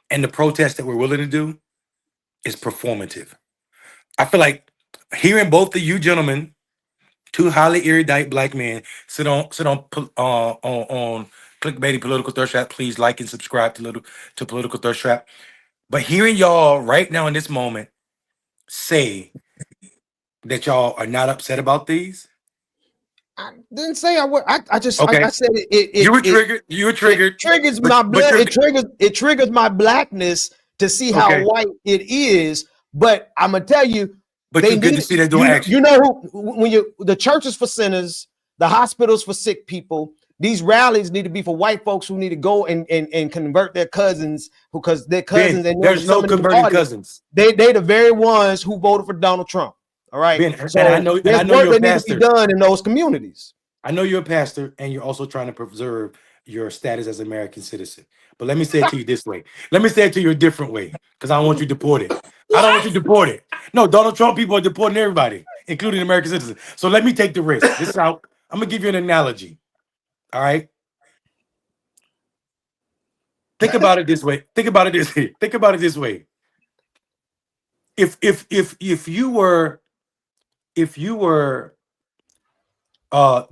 And the protest that we're willing to do is performative. I feel like hearing both of you gentlemen, two highly erudite Black men, sit on Clickbaity Political Thirsttrap. Please like and subscribe to Political Thirsttrap. But hearing y'all right now in this moment say that y'all are not upset about these. I didn't say I would. I just okay. I said it. You were triggered. It triggers my blood. It triggers my Blackness to see how white it is. But I'm gonna tell you. But you good to see they doing action. You know who the churches for sinners, the hospitals for sick people. These rallies need to be for white folks who need to go and convert their cousins because their cousins. Ben, there's no converting cousins. They the very ones who voted for Donald Trump. All right. Ben, so I know you're a pastor. Need to be done in those communities. I know you're a pastor and you're also trying to preserve your status as an American citizen. But let me say it to you this way. Let me say it to you a different way because I don't want you deported. I don't want you deported. No, Donald Trump people are deporting everybody, including American citizens. So let me take the risk. This is how I'm going to give you an analogy. All right. Think about it this way. Think about it this way. If you were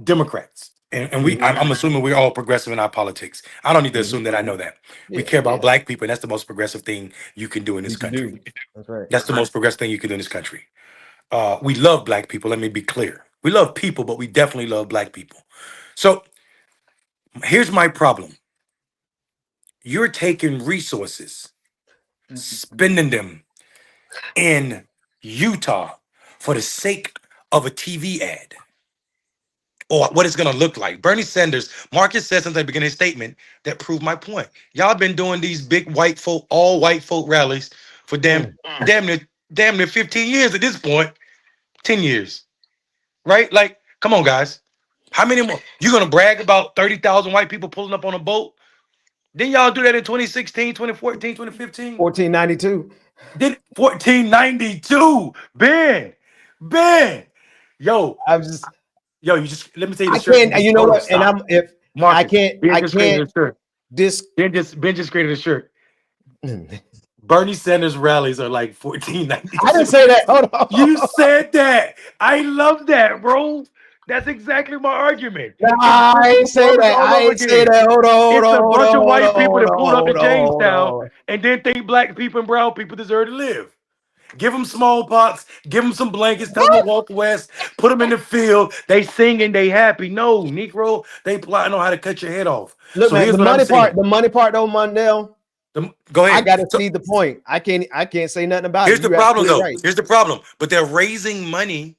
Democrats, and I'm assuming we're all progressive in our politics. I don't need to assume that I know that. We care about Black people, and that's the most progressive thing you can do in this country. That's right. That's the most progressive thing you can do in this country. We love Black people. Let me be clear. We love people, but we definitely love Black people. So here's my problem. You're taking resources, spending them in Utah for the sake of a TV ad or what it's going to look like. Bernie Sanders, Marcus said something at the beginning of his statement that proved my point. Y'all been doing these big white folk, all white folk rallies for damn near 15 years at this point, 10 years, right? Like, come on, guys. How many more? You're going to brag about 30,000 white people pulling up on a boat? Didn't y'all do that in 2016, 2014, 2015? 1492. Did 1492? Ben. Yo, I'm just you just let me tell you the I shirt. can't, you know what? And Stop. I'm if Marcus, Ben I just created can't a shirt. this Ben just created a shirt. Bernie Sanders rallies are like 1492. I didn't say that. Hold on. You said that. I love that, bro. That's exactly my argument. No, It's I Christopher ain't say Columbus that. all I over ain't say again. that. Hold on, It's a hold bunch on, of hold white on, people hold that on, pulled up to hold on, hold Jamestown on. and then think black people and brown people deserve to live. Give them smallpox, give them some blankets, tell them to walk west, put them in the field. They singing, they happy. No, Negro, they plotting on how to cut your head off. Look, So man, here's what I'm saying. the money part though, Mondale. Go I ahead. gotta So see the point. I can't say nothing about here's it. the You're problem, absolutely though. right. Here's the problem. But they're raising money.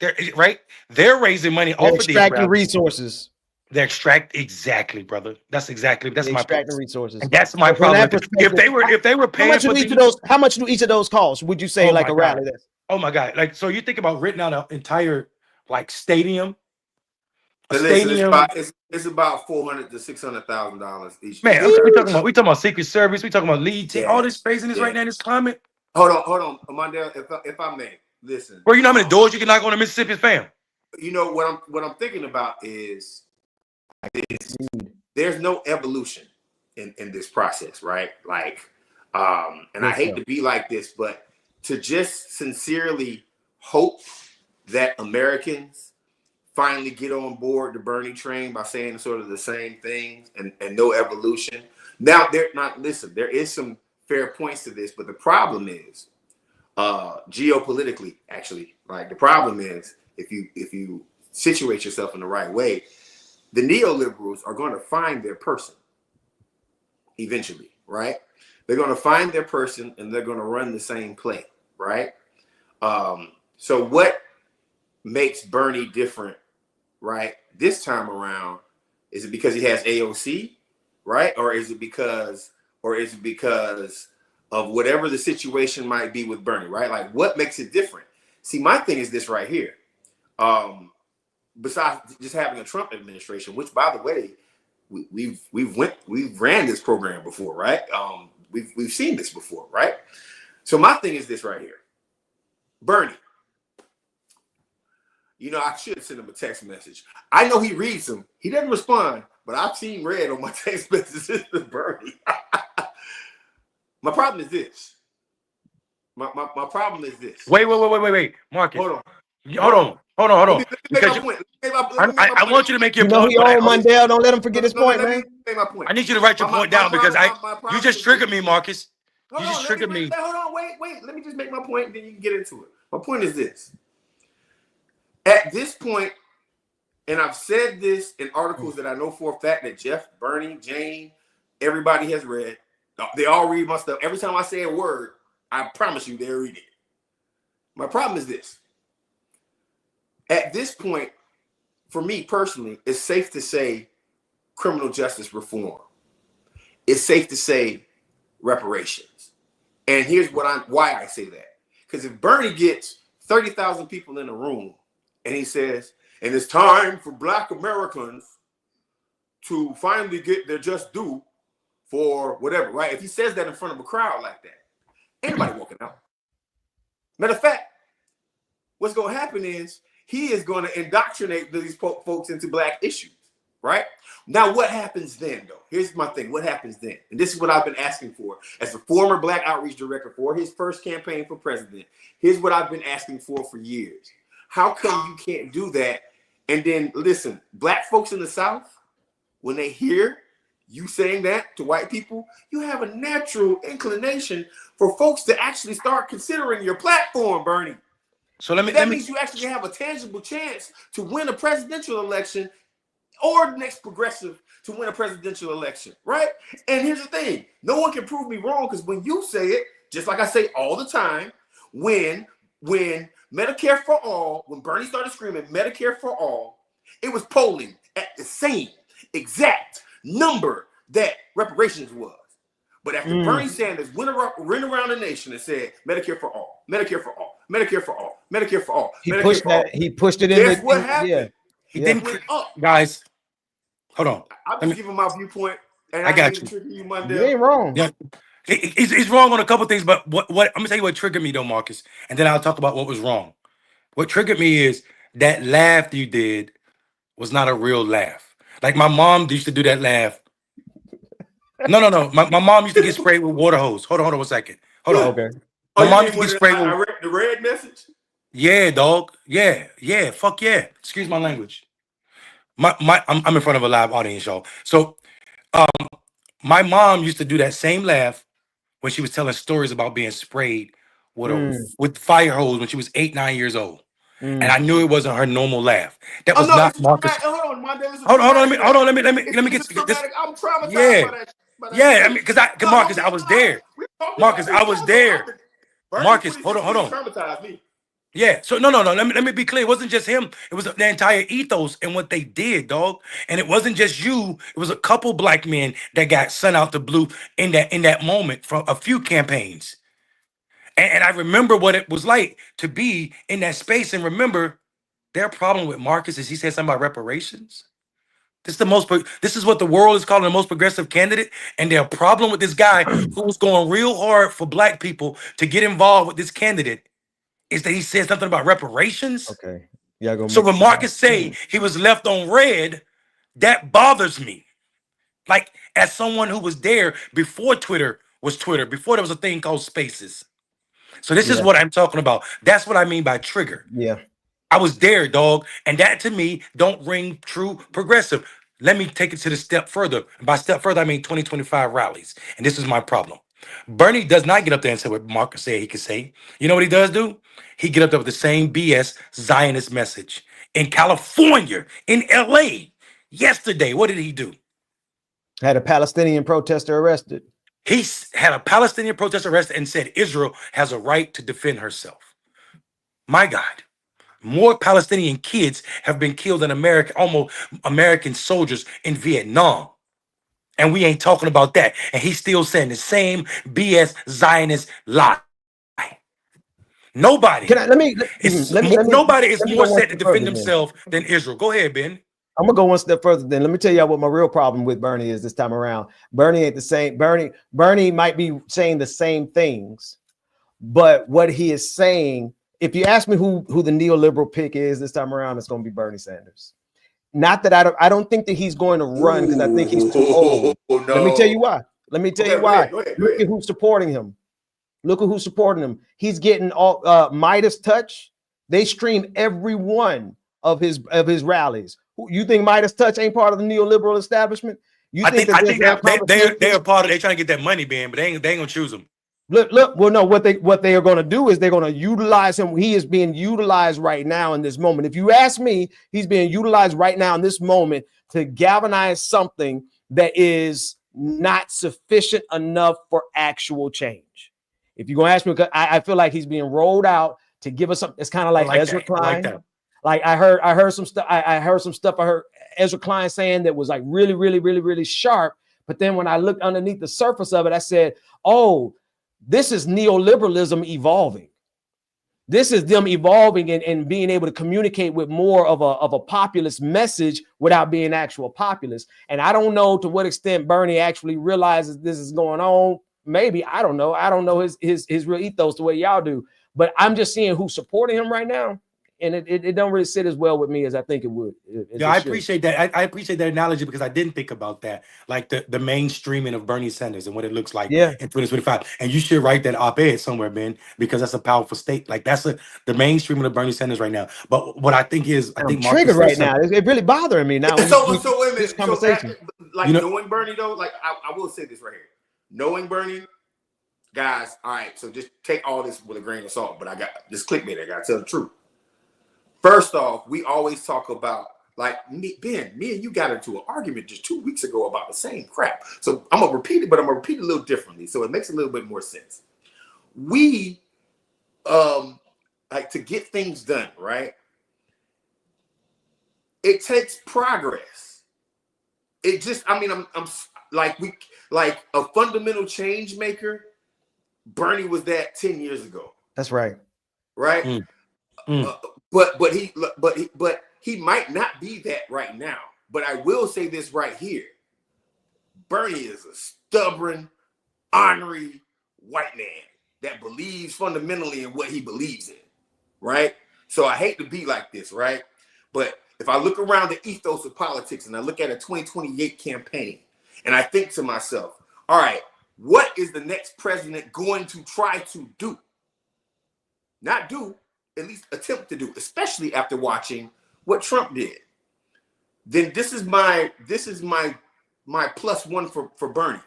They're right. They're raising money They're off of these extracting rallies. resources. They extract exactly, brother. That's They're my point. extracting resources. And that's my So from problem that with this. If perspective, they were how paying much for do each of these, those? How much do each of those cost? Would you say oh like my a God. rally? That's Oh my God. Like, so you think about renting out an entire like stadium, a But listen, stadium. it's about $400,000 to $600,000 each. Man, each. we talking about Secret Service, we talking about lead team, all Yeah, this craziness right yeah. now in this climate. Hold on, Mondale. If I may, listen. Bro, you know how many doors you can knock on a Mississippi fam? You know what I'm thinking about is there's no evolution in this process, right? Like, and I hate to be like this, but to just sincerely hope that Americans finally get on board the Bernie train by saying sort of the same things and no evolution. Now, they're not, listen, there is some fair points to this, but the problem is geopolitically, actually, like the problem is if you situate yourself in the right way, the neoliberals are going to find their person eventually, right? They're going to find their person and they're going to run the same play, right? So what makes Bernie different, right? This time around, is it because he has AOC, right? Or is it because of whatever the situation might be with Bernie, right? Like what makes it different? See, my thing is this right here. Besides just having a Trump administration, which by the way, we've ran this program before, right? We've seen this before, right? So my thing is this right here. Bernie, you know, I should send him a text message. I know he reads them. He doesn't respond, but I've seen red on my text messages to Bernie. My problem is this. My problem is this. Wait, Marcus. Hold on. Because I want you to make your you know point. he old Mondale. Don't let him forget his point, man. My point. I need you to write your point down because you just triggered me, Marcus. You just triggered me. Hold on, wait. Let me just make my point, and then you can get into it. My point is this. At this point, and I've said this in articles that I know for a fact that Jeff, Bernie, Jane, everybody has read. They all read my stuff. Every time I say a word, I promise you they'll read it. My problem is this. At this point, for me personally, it's safe to say criminal justice reform. It's safe to say reparations. And here's why I say that. Because if Bernie gets 30,000 people in a room and he says, and it's time for Black Americans to finally get their just due for whatever, right? If he says that in front of a crowd like that, anybody walking out. Matter of fact, what's going to happen is he is going to indoctrinate these folks into Black issues, right? Now, what happens then, though? Here's my thing. What happens then? And this is what I've been asking for as a former Black outreach director for his first campaign for president. Here's what I've been asking for years. How come you can't do that? And then, listen, Black folks in the South, when they hear you saying that to white people, you have a natural inclination for folks to actually start considering your platform, Bernie. So that means you actually have a tangible chance to win a presidential election or the next progressive to win a presidential election, right? And here's the thing. No one can prove me wrong because when you say it, just like I say all the time, when Medicare for all, when Bernie started screaming Medicare for all, it was polling at the same exact number that reparations was. But after Bernie Sanders went around the nation and said Medicare for all, Medicare for all, Medicare for all, Medicare for all, He Medicare pushed for that. all, He pushed it in. guess what happened? Yeah. He Yeah. didn't. Went up. Guys, hold on. I'm just giving my viewpoint, and I got didn't you. trigger you, You Mondale. ain't wrong. Yeah, he's wrong on a couple things, but what I'm gonna tell you what triggered me though, Marcus, and then I'll talk about what was wrong. What triggered me is that laugh you did was not a real laugh. Like my mom used to do that laugh. No. My mom used to get sprayed with water hose. Hold on 1 second. Hold on. Okay. Oh, My you mom mean used to when get sprayed I with. read the red message? Yeah, dog. Yeah. Fuck yeah. Excuse my language. I'm in front of a live audience, y'all. So my mom used to do that same laugh when she was telling stories about being sprayed with a Mm, with fire hose when she was 8, 9 years old. And I mm. knew it wasn't her normal laugh. That Oh was no, not it's a Marcus. traumatic. Hold on, Mondale, it's a Hold on, traumatic laugh. let me It's get a to this. traumatic. I'm traumatized Yeah, by that yeah. I shit. mean, because No, Marcus, don't I get was no. there. We talking Marcus, about this. I was Y'all know there. Bernie Marcus, hold 2016 on. traumatized me. Yeah. So no. Let me be clear. It wasn't just him. It was the entire ethos and what they did, dog. And it wasn't just you. It was a couple black men that got sent out the blue in that moment from a few campaigns. And I remember what it was like to be in that space. And remember, their problem with Marcus is he said something about reparations. This is what the world is calling the most progressive candidate. And their problem with this guy who was going real hard for black people to get involved with this candidate is that he said something about reparations. Okay. Y'all gonna So mix when it up. Marcus say he was left on red, that bothers me. Like as someone who was there before Twitter was Twitter, before there was a thing called Spaces. So this is Yeah. what I'm talking about. That's what I mean by trigger. Yeah. I was there, dog. And that to me don't ring true progressive. Let me take it to the step further. By step further, I mean 2025 rallies. And this is my problem. Bernie does not get up there and say what Marcus said he could say. You know what he does do? He get up there with the same BS Zionist message. In California, in LA, yesterday, what did he do? Had a Palestinian protester arrested. Had a Palestinian protester arrested and said Israel has a right to defend herself. My God. More Palestinian kids have been killed than almost American soldiers in Vietnam. And we ain't talking about that. And he's still saying the same BS Zionist lie. Can I Nobody is let me more go one set to step defend further then. themselves than Israel. Go ahead, Ben. I'm gonna go one step further then. Let me tell y'all what my real problem with Bernie is this time around. Bernie ain't the same. Bernie might be saying the same things, but what he is saying, if you ask me who the neoliberal pick is this time around, it's gonna be Bernie Sanders. Not that I don't think that he's going to run because I think he's too old. No. Let me tell you why. Go ahead. Look at who's supporting him. Look at who's supporting him. He's getting all Midas Touch. They stream every one of his rallies. You think Midas Touch ain't part of the neoliberal establishment? You think I that think that they're a part of they trying to get that money, Ben, but they ain't gonna choose him. Look, well, no, what they are going to do is they're going to utilize him. He is being utilized right now in this moment. If you ask me, he's being utilized right now in this moment to galvanize something that is not sufficient enough for actual change. If you're going to ask me, because I feel like he's being rolled out to give us something. It's kind of like Ezra Klein. I like that. Like I heard some stuff. I heard some stuff. I heard Ezra Klein saying that was like really sharp. But then when I looked underneath the surface of it, I said, oh, this is neoliberalism evolving. This is them evolving and being able to communicate with more of a populist message without being actual populist. And I don't know to what extent Bernie actually realizes this is going on. Maybe, I don't know. I don't know his real ethos the way y'all do. But I'm just seeing who's supporting him right now. And it don't really sit as well with me as I think it would. Yeah, I appreciate that. I appreciate that analogy because I didn't think about that, like the mainstreaming of Bernie Sanders and what it looks like Yeah. in 2025. And you should write that op-ed somewhere, Ben, because that's a powerful state. Like that's the mainstreaming of Bernie Sanders right now. But what I think is, I I'm think Marcus triggered said right now. something. It really bothering me now. So wait a This minute. conversation. You know- Knowing Bernie though, like I will say this right here. Knowing Bernie, guys, all right, so just take all this with a grain of salt, but I got this clickbait, I gotta tell the truth. First off, we always talk about like me and you got into an argument just 2 weeks ago about the same crap. So I'm gonna repeat it, but I'm gonna repeat it a little differently, so it makes a little bit more sense. We like to get things done, right? It takes progress. It just, I mean, I'm like a fundamental change maker. Bernie was that 10 years ago. That's right. Right. Mm. Mm. But he might not be that right now. But I will say this right here. Bernie is a stubborn, ornery white man that believes fundamentally in what he believes in. Right. So I hate to be like this, right? But if I look around the ethos of politics and I look at a 2028 campaign and I think to myself, all right, what is the next president going to try to do? Not do, at least attempt to do, especially after watching what Trump did. Then this is my plus one for Bernie.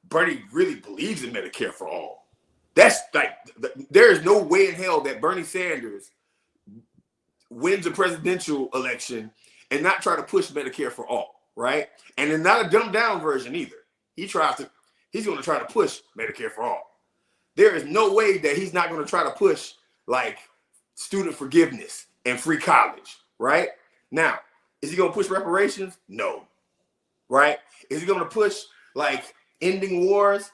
Bernie really believes in Medicare for all. That's like, there is no way in hell that Bernie Sanders wins a presidential election and not try to push Medicare for all, right? And it's not a dumbed down version either. He's going to try to push Medicare for all. There is no way that he's not going to try to push like student forgiveness and free college, right? Now, is he going to push reparations? No, right? Is he going to push like ending wars?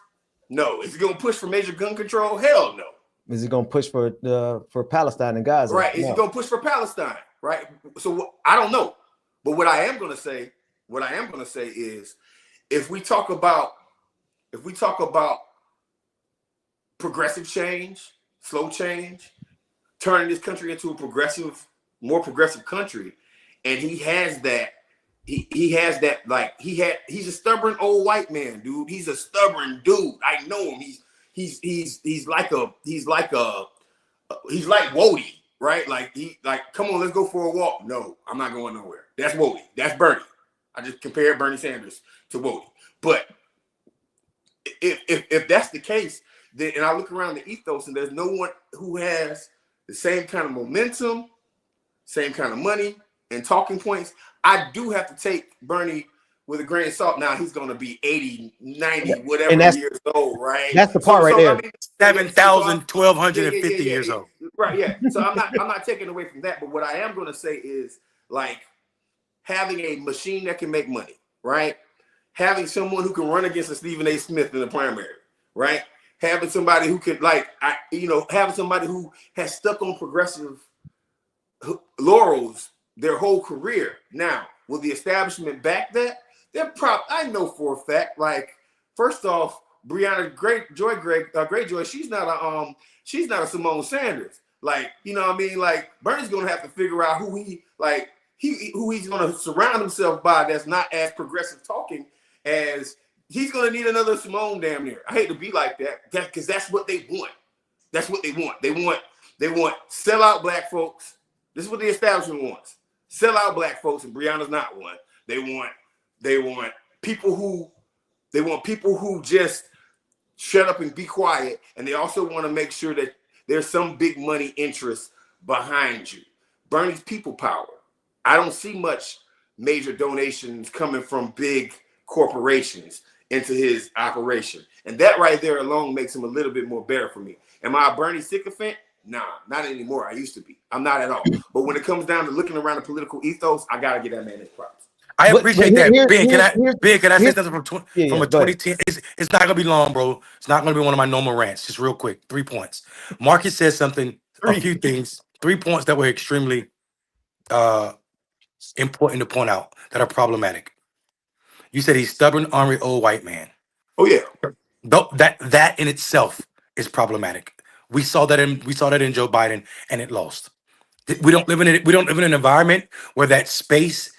No. Is he going to push for major gun control? Hell no. Is he going to push for Palestine and Gaza? Right. Is he going to push for Palestine? Right. So I don't know. But what I am going to say is if we talk about progressive change, slow change, turning this country into a more progressive country, and he has that, he's a stubborn old white man, dude. He's a stubborn dude. I know him. He's like Wody, right? Like, come on, let's go for a walk. No, I'm not going nowhere. That's Wody. That's Bernie. I just compared Bernie Sanders to Wody. But if that's the case, then, and I look around the ethos and there's no one who has the same kind of momentum, same kind of money and talking points, I do have to take Bernie with a grain of salt. Now he's going to be 80, 90, whatever years old, right? That's the part right there. I mean, 7,000, 1,250 years old. Right, yeah. So I'm not taking away from that. But what I am going to say is like having a machine that can make money, right? Having someone who can run against a Stephen A. Smith in the primary, right? Having somebody who could having somebody who has stuck on progressive laurels their whole career. Now, will the establishment back that? I know for a fact. Like, first off, Breonna Greyjoy, she's not a Simone Sanders. Like, you know what I mean? Like, Bernie's gonna have to figure out who he's gonna surround himself by that's not as progressive talking as he's gonna need another Simone damn near. I hate to be like that, because that's what they want. That's what they want. They want sellout black folks. This is what the establishment wants. Sell out black folks, and Breonna's not one. They want people who just shut up and be quiet, and they also want to make sure that there's some big money interest behind you. Bernie's people power. I don't see much major donations coming from big corporations into his operation, and that right there alone makes him a little bit more better for me. Am I a Bernie sycophant? Nah, not anymore. I used to be. I'm not at all. But when it comes down to looking around the political ethos, I gotta get that man his props. I appreciate that. Ben, can I say something from a 2010? It's not gonna be long, bro. It's not gonna be one of my normal rants. Just real quick, 3 points. Marcus said something, a few things, 3 points that were extremely important to point out that are problematic. You said he's stubborn, ornery, old white man. Oh yeah. That in itself is problematic. We saw that in Joe Biden, and it lost. We don't live in an environment where that space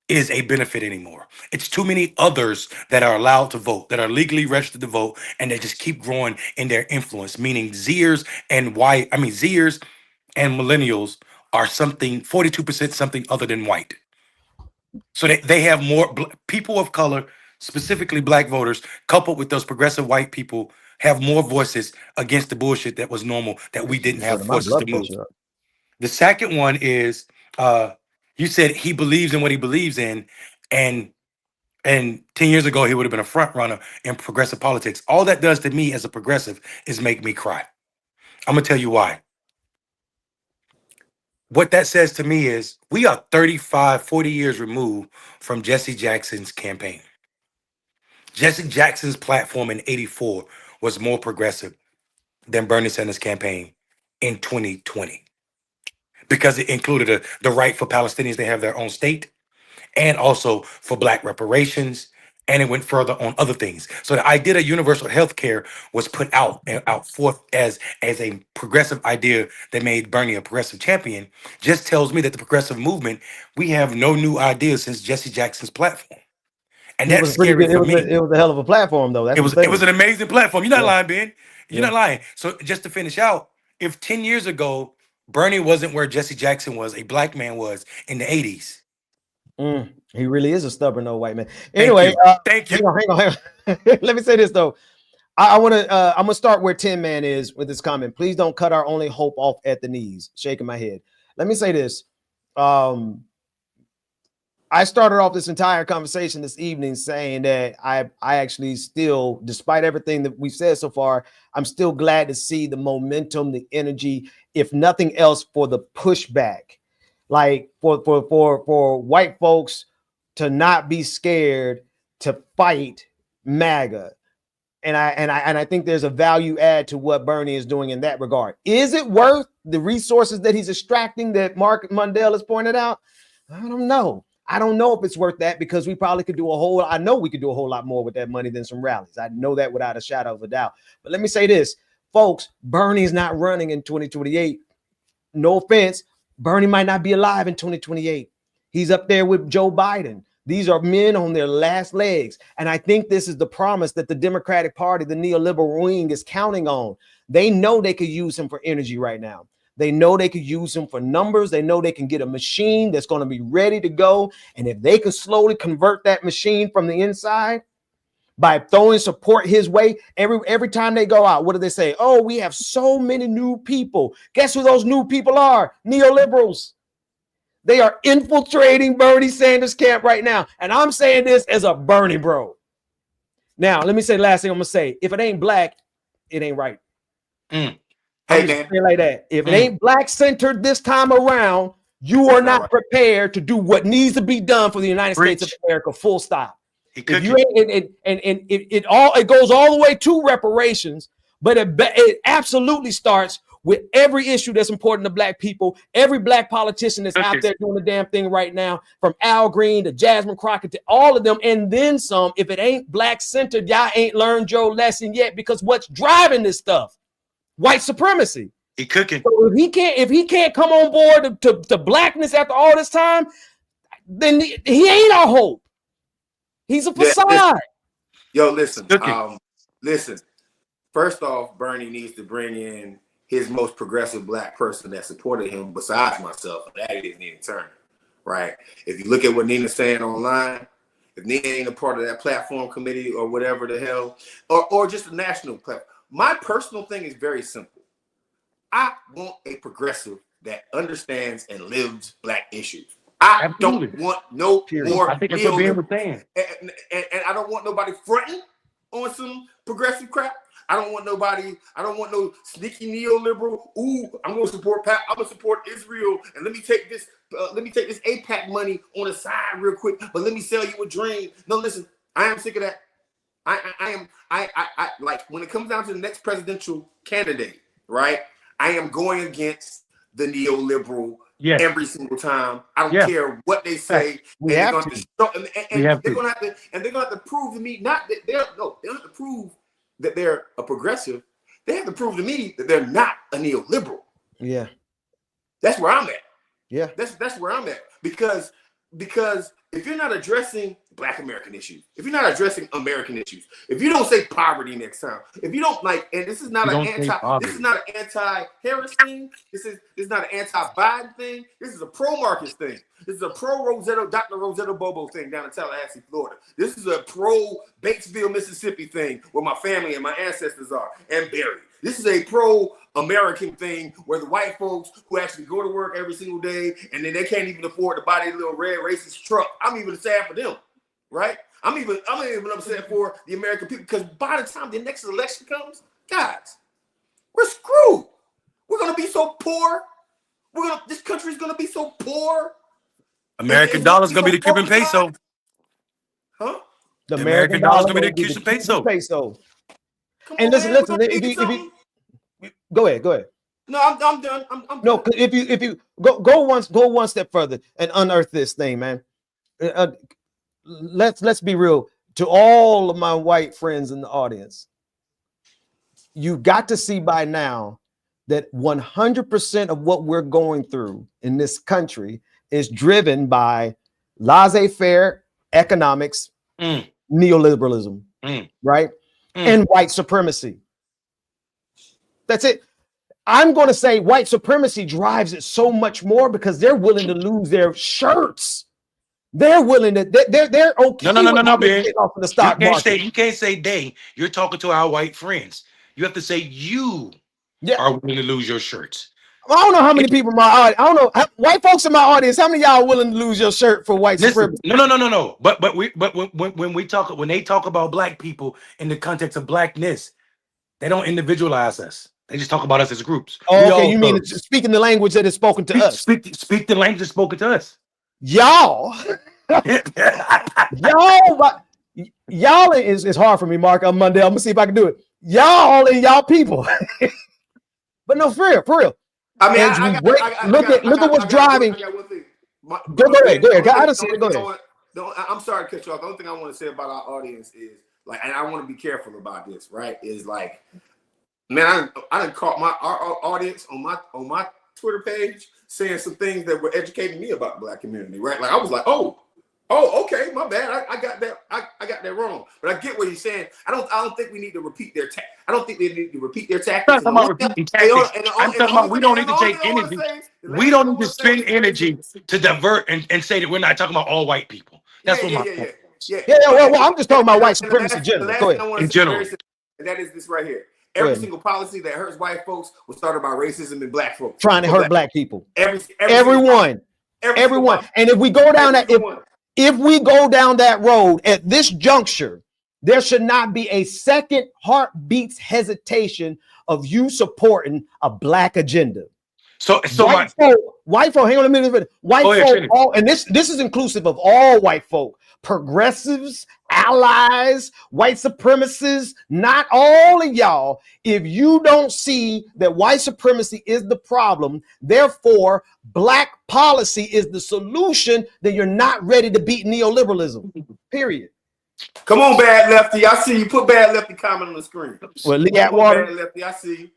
is a benefit anymore. It's too many others that are allowed to vote, that are legally registered to vote, and they just keep growing in their influence. Meaning Zers and millennials are 42% something other than white. So they have more people of color, specifically black voters, coupled with those progressive white people, have more voices against the bullshit that was normal, that we didn't have voices to move. The second one is you said he believes in what he believes in, and 10 years ago he would have been a front runner in progressive politics. All that does to me as a progressive is make me cry. I'm gonna tell you why. What that says to me is we are 35, 40 years removed from Jesse Jackson's campaign. Jesse Jackson's platform in 84 was more progressive than Bernie Sanders' campaign in 2020 because it included the right for Palestinians to have their own state and also for Black reparations. And it went further on other things. So the idea of universal health care was put out forth as a progressive idea that made Bernie a progressive champion. Just tells me that the progressive movement, we have no new ideas since Jesse Jackson's platform. And It that's was pretty scary good. for me. It was a hell of a platform, though. That's the It thing. was an amazing platform. You're not Yeah. lying, Ben. You're Yeah. not lying. So just to finish out, if 10 years ago Bernie wasn't where Jesse Jackson was, a Black man was in the 80s. He really is a stubborn old white man. Thank Anyway, you. Thank you. hang on. Let me say this though. I'm gonna start where Tin Man is with this comment. Please don't cut our only hope off at the knees. Shaking my head. Let me say this. I started off this entire conversation this evening saying that I actually still, despite everything that we've said so far, I'm still glad to see the momentum, the energy, if nothing else, for the pushback, like for white folks to not be scared to fight MAGA. And I think there's a value add to what Bernie is doing in that regard. Is it worth the resources that he's extracting that Mark Mundell has pointed out? I don't know. I don't know if it's worth that, because we probably could do I know we could do a whole lot more with that money than some rallies. I know that without a shadow of a doubt. But let me say this, folks, Bernie's not running in 2028. No offense, Bernie might not be alive in 2028. He's up there with Joe Biden. These are men on their last legs. And I think this is the promise that the Democratic Party, the neoliberal wing, is counting on. They know they could use him for energy right now. They know they could use him for numbers. They know they can get a machine that's going to be ready to go. And if they can slowly convert that machine from the inside by throwing support his way, every time they go out, what do they say? Oh, we have so many new people. Guess who those new people are? Neoliberals. They are infiltrating Bernie Sanders' camp right now. And I'm saying this as a Bernie bro. Now, let me say the last thing I'm going to say. If it ain't black, it ain't right. Hey, man. Like that. If it ain't black centered this time around, you are not prepared to do what needs to be done for the United States of America. Full stop. If you ain't, it goes all the way to reparations, but it absolutely starts with every issue that's important to black people. Every black politician that's out there doing the damn thing right now, from Al Green to Jasmine Crockett to all of them, and then some. If it ain't black centered, y'all ain't learned your lesson yet, because what's driving this stuff? White supremacy. He cooking. So if he can't come on board to blackness after all this time, then he ain't our hope. He's a facade. Listen. Listen. First off, Bernie needs to bring in his most progressive black person that supported him besides myself, and that is Nina Turner. Right? If you look at what Nina's saying online, if Nina ain't a part of that platform committee or whatever the hell, or just a national platform. My personal thing is very simple. I want a progressive that understands and lives black issues. I don't want no more. I think that's what Ben was saying. And I don't want nobody fronting on some progressive crap. I don't want no sneaky neoliberal. Ooh, I'm gonna support Israel, and let me take this AIPAC money on the side real quick, but let me sell you a dream. No, listen, I am sick of that. I like, when it comes down to the next presidential candidate, right? I am going against the neoliberal every single time. I don't care what they say. They're gonna have to prove to me they don't have to prove that they're a progressive. They have to prove to me that they're not a neoliberal. Yeah. That's where I'm at. Yeah. That's where I'm at. Because if you're not addressing Black American issues, if you're not addressing American issues, if you don't say poverty next time, if you don't and this is not an anti-Harris thing, this is not an anti-Biden thing, this is a pro-Marcus thing. This is a Dr. Rosetta Bobo thing down in Tallahassee, Florida. This is a pro-Batesville, Mississippi thing where my family and my ancestors are and buried. This is a pro-American thing where the white folks who actually go to work every single day and then they can't even afford to buy their little red racist truck. I'm even sad for them, right? I'm even upset for the American people, because by the time the next election comes, guys, we're screwed. We're gonna be so poor. This country's gonna be so poor. American dollar's gonna be the Cuban peso. Huh? The The American American dollar's dollar gonna be the will Cuban peso. Come And on, listen, man. listen. We're gonna make If you go ahead. No, I'm done. I'm No, done. if you go one step further and unearth this thing, man. Let's be real. To all of my white friends in the audience, you got to see by now that 100% of what we're going through in this country is driven by laissez-faire economics, neoliberalism, right? And white supremacy. That's it. I'm going to say white supremacy drives it so much more because they're willing to lose their shirts. They're willing to. They're okay. No, Ben. Off of the stock market. You can't say they. You're talking to our white friends. You have to say you Yeah. are willing to lose your shirts. I don't know how many people in my audience. I don't know white folks in my audience. How many of y'all are willing to lose your shirt for white supremacy? No. But when they talk about black people in the context of blackness, they don't individualize us. They just talk about us as groups. Oh, okay, you mean speaking the language that is spoken to us? Speak the language that's spoken to us. Y'all is hard for me, Mark. On Monday, I'm gonna see if I can do it. Y'all and y'all people. But no, for real. I mean, look at what's driving. I got one thing. Go ahead. I understand. Go ahead. I'm sorry to cut you off. The only thing I want to say about our audience is like, and I want to be careful about this, right? Is like, man, I done caught our audience on my Twitter page saying some things that were educating me about the black community, right? Like I was like, oh, okay, my bad. I got that. I got that wrong. But I get what he's saying. I don't think we need to repeat their I don't think they need to repeat their tactics. I'm talking about repeating tactics. I'm talking about we don't need to take energy. We don't need to spend energy to divert and say that we're not talking about all white people. That's what my point is. Well, I'm just talking about white supremacy in general. Go ahead. In general. And that is this right here. Every single policy that hurts white folks was started by racism in black folks. Trying to hurt black people. Everyone. And if we go down that, if we go down that road at this juncture, there should not be a second heartbeat's hesitation of you supporting a black agenda. So white folk, hang on a minute. White folk, and this is inclusive of all white folk, progressives, allies, white supremacists, not all of y'all. If you don't see that white supremacy is the problem, therefore black policy is the solution, then you're not ready to beat neoliberalism. Period. Come on, Bad Lefty. I see you. Put Bad Lefty comment on the screen. Well, Lee Atwater. Bad Lefty, I see you.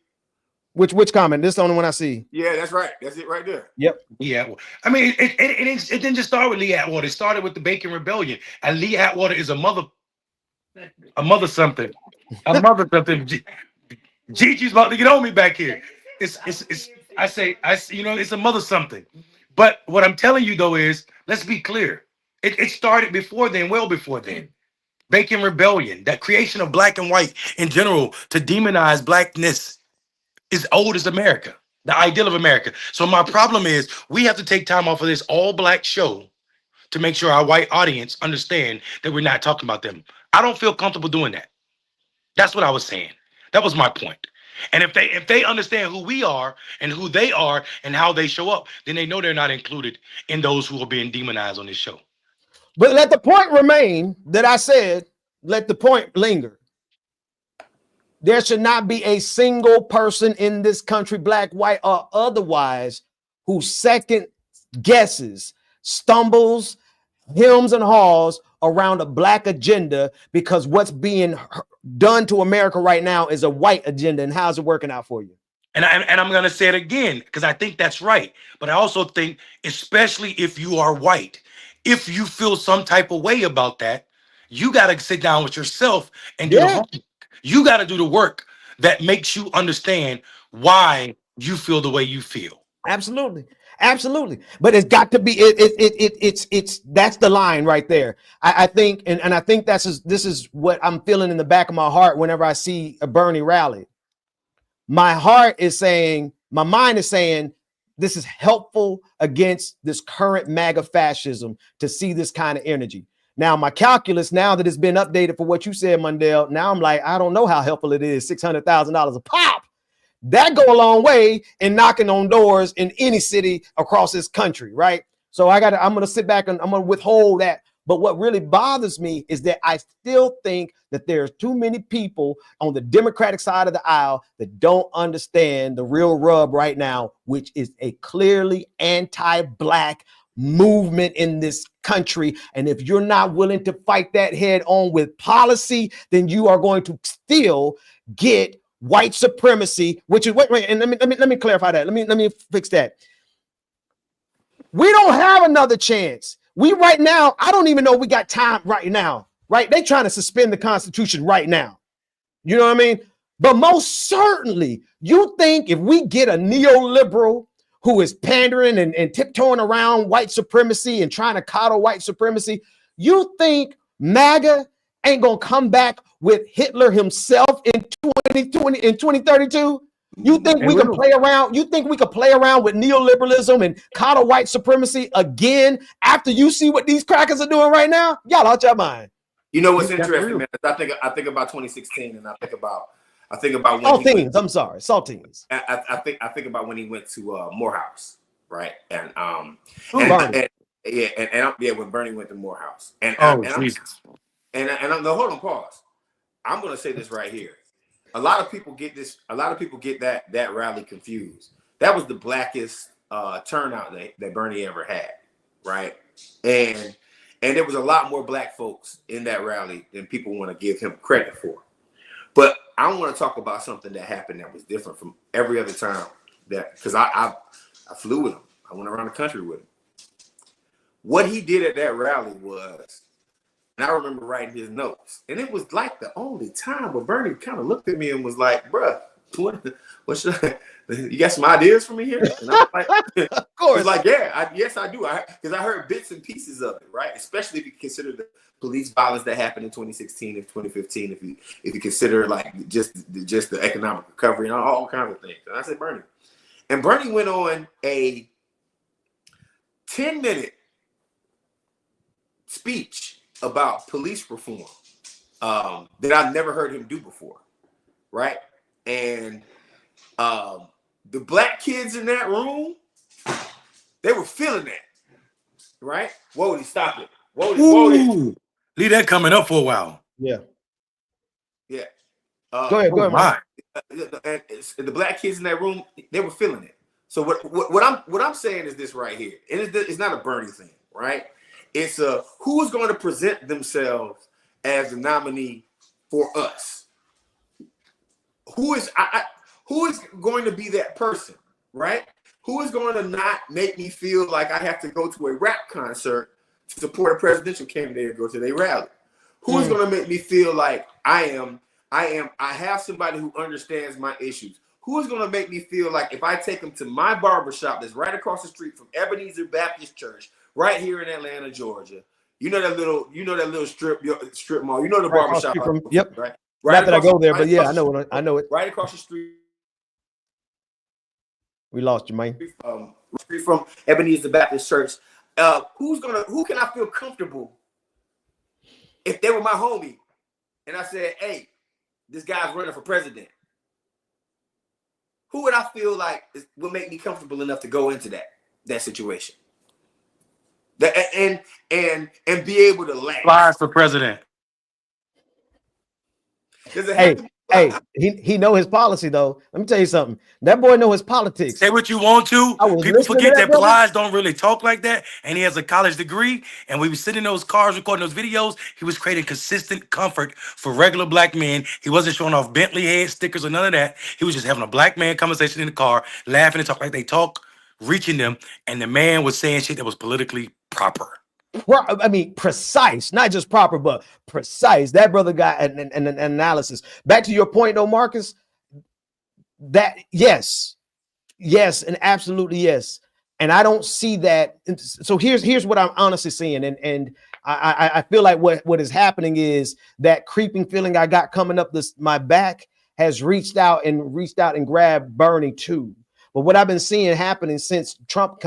Which comment? This is the only one I see. Yeah, that's right. That's it right there. Yep. Yeah. I mean, it didn't just start with Lee Atwater. It started with the Bacon Rebellion. And Lee Atwater is a mother something. Gigi's about to get on me back here. I say, it's a mother something. But what I'm telling you though is, let's be clear. It started before then, well before then. Bacon Rebellion, that creation of black and white in general to demonize blackness is old as America, the ideal of America. So my problem is we have to take time off of this all black show to make sure our white audience understand that we're not talking about them. I don't feel comfortable doing that. That's what I was saying. That was my point. And if they understand who we are and who they are and how they show up, then they know they're not included in those who are being demonized on this show. But let the point remain that I said, let the point linger. There should not be a single person in this country, black, white, or otherwise, who second guesses, stumbles, hems and haws around a black agenda because what's being done to America right now is a white agenda. And how's it working out for you? And I'm going to say it again because I think that's right. But I also think, especially if you are white, if you feel some type of way about that, you got to sit down with yourself and do the homework. You got to do the work that makes you understand why you feel the way you feel. Absolutely. But it's got to be it's that's the line right there. I think and I think this is what I'm feeling in the back of my heart whenever I see a Bernie rally. My heart is saying, my mind is saying, this is helpful against this current MAGA fascism to see this kind of energy. Now, my calculus, now that it's been updated for what you said, Mundell, now I'm like, I don't know how helpful it is, $600,000 a pop That go a long way in knocking on doors in any city across this country, right? So I'm going to sit back and I'm going to withhold that. But what really bothers me is that I still think that there's too many people on the Democratic side of the aisle that don't understand the real rub right now, which is a clearly anti-Black movement in this country. And if you're not willing to fight that head on with policy, then you are going to still get white supremacy, which is wait, and let me clarify that. Let me fix that. We don't have another chance. We right now, I don't even know we got time right now, right? They trying to suspend the Constitution right now. You know what I mean? But most certainly, you think if we get a neoliberal who is pandering and tiptoeing around white supremacy and trying to coddle white supremacy, you think MAGA ain't gonna come back with Hitler himself in 2032? You think we can play around? You think we could play around with neoliberalism and coddle white supremacy again after you see what these crackers are doing right now? Y'all out your mind. You know what's interesting, man? I think about 2016, and I think about when Saltines. I'm sorry, Saltines. I think about when he went to Morehouse, right? And when Bernie went to Morehouse, and hold on, pause. I'm gonna say this right here. A lot of people get this. A lot of people get that rally confused. That was the blackest turnout that Bernie ever had, right? And there was a lot more Black folks in that rally than people want to give him credit for. But I want to talk about something that happened that was different from every other time. That because I flew with him. I went around the country with him. What he did at that rally was. And I remember writing his notes. And it was like the only time where Bernie kind of looked at me and was like, bruh, you got some ideas for me here? And I was like, of course. Like, yeah, yes, I do. Because I heard bits and pieces of it, right? Especially if you consider the police violence that happened in 2016 and 2015, if you consider like just the economic recovery and all kinds of things. And I said, Bernie. And Bernie went on a 10-minute speech about police reform that I've never heard him do before, right? And the Black kids in that room, they were feeling that, right? Whoa, stop it. Whoa. Leave that coming up for a while. Yeah. Go ahead, Mike. And the Black kids in that room, they were feeling it. So what I'm saying is this right here, and it's not a Bernie thing, right? It's who is going to present themselves as the nominee for us? Who is going to be that person, right? Who is going to not make me feel like I have to go to a rap concert to support a presidential candidate or go to their rally? Who is going to make me feel like I have somebody who understands my issues? Who is going to make me feel like if I take them to my barbershop that's right across the street from Ebenezer Baptist Church, right here in Atlanta, Georgia, you know that little strip mall, you know the barbershop, yep, right? Not that I go there, but yeah, I know it. Right across the street. We lost you, man. From Ebenezer Baptist Church. Who can I feel comfortable if they were my homie and I said, hey, this guy's running for president? Who would I feel like would make me comfortable enough to go into that situation? And be able to laugh. Flies for president. Hey, he know his policy though. Let me tell you something. That boy know his politics. Say what you want to. People forget that Plies don't really talk like that, and he has a college degree. And we were sitting in those cars recording those videos. He was creating consistent comfort for regular Black men. He wasn't showing off Bentley head stickers or none of that. He was just having a Black man conversation in the car, laughing and talking like they talk, reaching them. And the man was saying shit that was politically proper. I mean, precise, not just proper, but precise. That brother got an analysis. Back to your point, though, Marcus. That yes, and absolutely yes. And I don't see that. So here's what I'm honestly seeing, and I feel like what is happening is that creeping feeling I got coming up my back has reached out and grabbed Bernie too. But what I've been seeing happening since Trump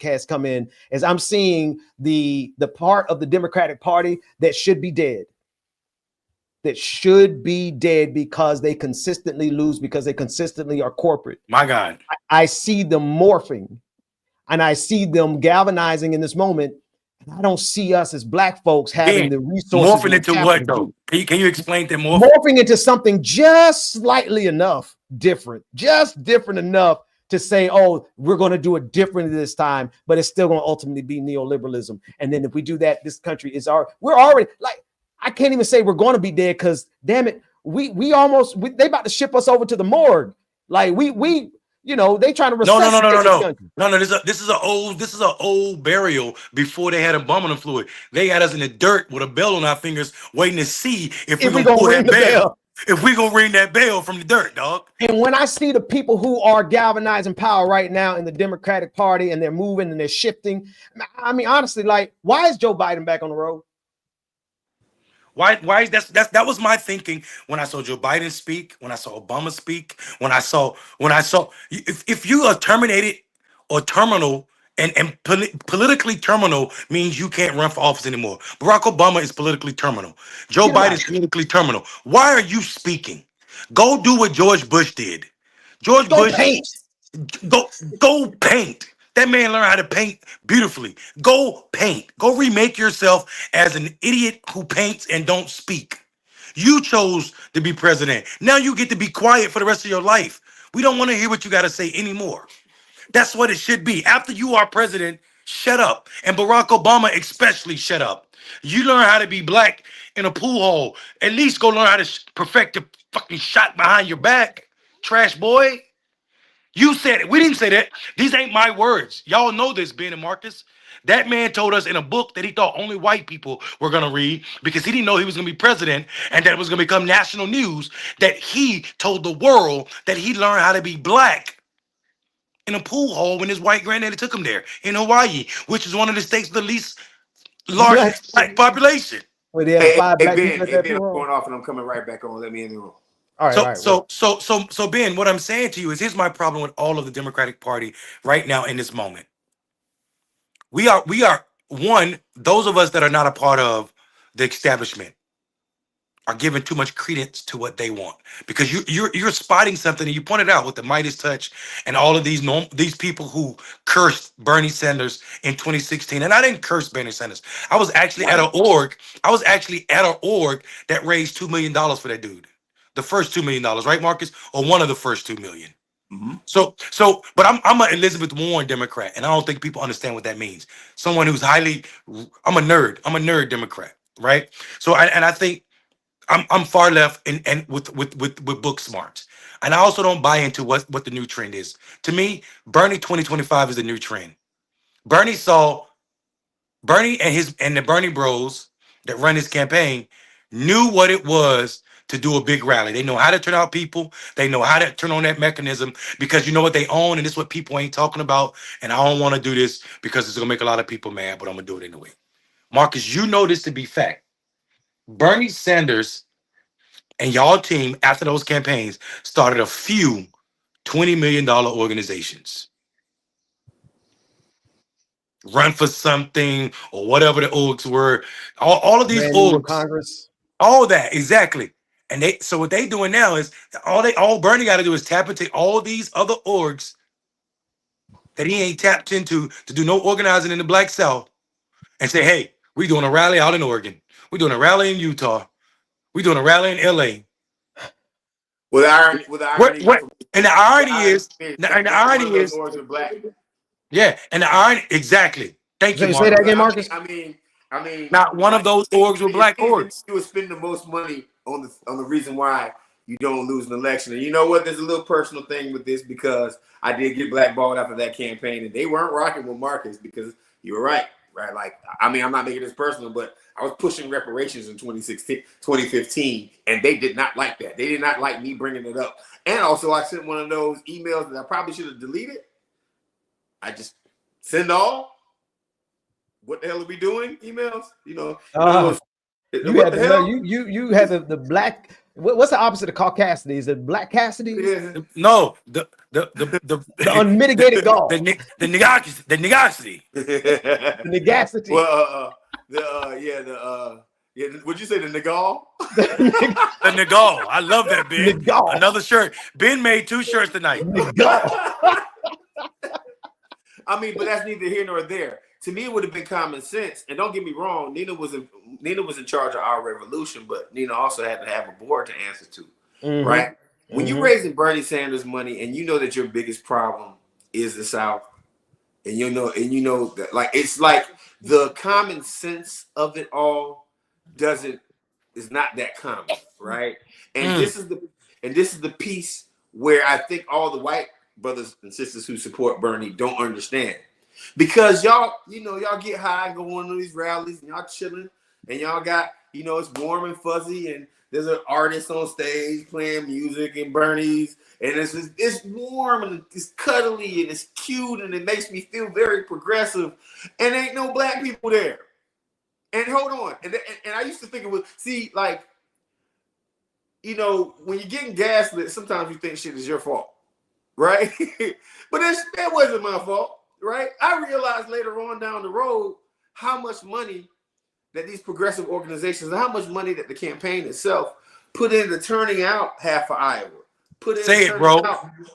has come in, is I'm seeing the part of the Democratic Party that should be dead. that should be dead because they consistently lose, because they consistently are corporate. My God. I see them morphing and I see them galvanizing in this moment. And I don't see us as Black folks having the resources. Morphing into what though? Can you explain that morphing into something just slightly enough different, just different enough to say, oh, we're going to do it differently this time, but it's still going to ultimately be neoliberalism. And then if we do that, this country is we're already like, I can't even say we're going to be dead because damn it, they about to ship us over to the morgue. Like we you know, they trying to resuscitate no. This is an old burial before they had embalming fluid. They had us in the dirt with a bell on our fingers, waiting to see if we're gonna pull that bell. If we gonna ring that bell from the dirt, dog. And when I see the people who are galvanizing power right now in the Democratic Party and they're moving and they're shifting, I mean, honestly, like, why is Joe Biden back on the road? Why is that was my thinking when I saw Joe Biden speak, when I saw Obama speak, when I saw if you are terminated or terminal and politically terminal means you can't run for office anymore. Barack Obama is politically terminal. Joe Biden is politically terminal. Why are you speaking? Go do what George Bush did. George Bush paint. Go paint. That man learned how to paint beautifully. Go paint. Go remake yourself as an idiot who paints and don't speak. You chose to be president. Now you get to be quiet for the rest of your life. We don't want to hear what you got to say anymore. That's what it should be. After you are president, shut up. And Barack Obama especially shut up. You learn how to be Black in a pool hole. At least go learn how to perfect the fucking shot behind your back. Trash boy. You said it. We didn't say that. These ain't my words. Y'all know this, Ben and Marcus. That man told us in a book that he thought only white people were going to read because he didn't know he was going to be president and that it was going to become national news, that he told the world that he learned how to be Black in a pool hole when his white granddaddy took him there in Hawaii, which is one of the states with the least largest Black population. Well, hey, Ben, I'm going off and I'm coming right back on. Let me in the room. All right, so Ben, what I'm saying to you is here's my problem with all of the Democratic Party right now in this moment. We are one, those of us that are not a part of the establishment are giving too much credence to what they want because you're spotting something, and you pointed out with the Midas touch and all of these people who cursed Bernie Sanders in 2016. And I didn't curse Bernie Sanders. I was actually at an org that raised $2 million for that dude. The first $2 million, right, Marcus? Or one of the first 2 million. Mm-hmm. But I'm an Elizabeth Warren Democrat, and I don't think people understand what that means. Someone who's I'm a nerd. I'm a nerd Democrat, right? So I think I'm far left and with book smarts. And I also don't buy into what the new trend is. To me, Bernie 2025 is the new trend. Bernie and the Bernie bros that run his campaign knew what it was to do a big rally. They know how to turn out people. They know how to turn on that mechanism because you know what they own, and it's what people ain't talking about. And I don't want to do this because it's gonna make a lot of people mad, but I'm gonna do it anyway. Marcus, you know this to be fact. Bernie Sanders and y'all team, after those campaigns, started a few $20 million organizations. Run for something or whatever the orgs were. All of these orgs. Congress. All that, exactly. And so what they doing now is all Bernie got to do is tap into all these other orgs that he ain't tapped into to do no organizing in the Black South and say, hey, we doing a rally out in Oregon. We're doing a rally in Utah. We're doing a rally in LA. Well, the irony is, yeah, and the irony, exactly. Thank you, Marcus. Say that again, Marcus. I mean, not one of those orgs were Black orgs. You would spend the most money on the reason why you don't lose an election. And you know what? There's a little personal thing with this because I did get blackballed after that campaign, and they weren't rocking with Marcus because you were right? Like, I mean, I'm not making this personal, but I was pushing reparations in 2015, and they did not like that. They did not like me bringing it up. And also, I sent one of those emails that I probably should have deleted. I just send all. What the hell are we doing? Emails, you know. You had the black. What's the opposite of caucasity? Is it black Cassidy? Yeah. No, the unmitigated golf. The negacity. The negacity. Well, Yeah, would you say the Nagal? The Nagal. I love that, Ben. Nagal. Another shirt. Ben made 2 shirts tonight. I mean, but that's neither here nor there. To me, it would have been common sense. And don't get me wrong, Nina was in charge of our revolution, but Nina also had to have a board to answer to, right? When you're raising Bernie Sanders money and you know that your biggest problem is the South, and you know that, like, it's like the common sense of it all is not that common, right? And this is the piece where I think all the white brothers and sisters who support Bernie don't understand. Because y'all get high going to these rallies and y'all chilling and y'all got, it's warm and fuzzy and there's an artist on stage playing music and Bernie's and it's warm and it's cuddly and it's cute and it makes me feel very progressive and ain't no black people there. And hold on. And I used to think it was, when you're getting gaslit, sometimes you think shit is your fault, right? But that wasn't my fault, right? I realized later on down the road how much money that these progressive organizations, how much money that the campaign itself put into turning out half of Iowa. Say it, bro.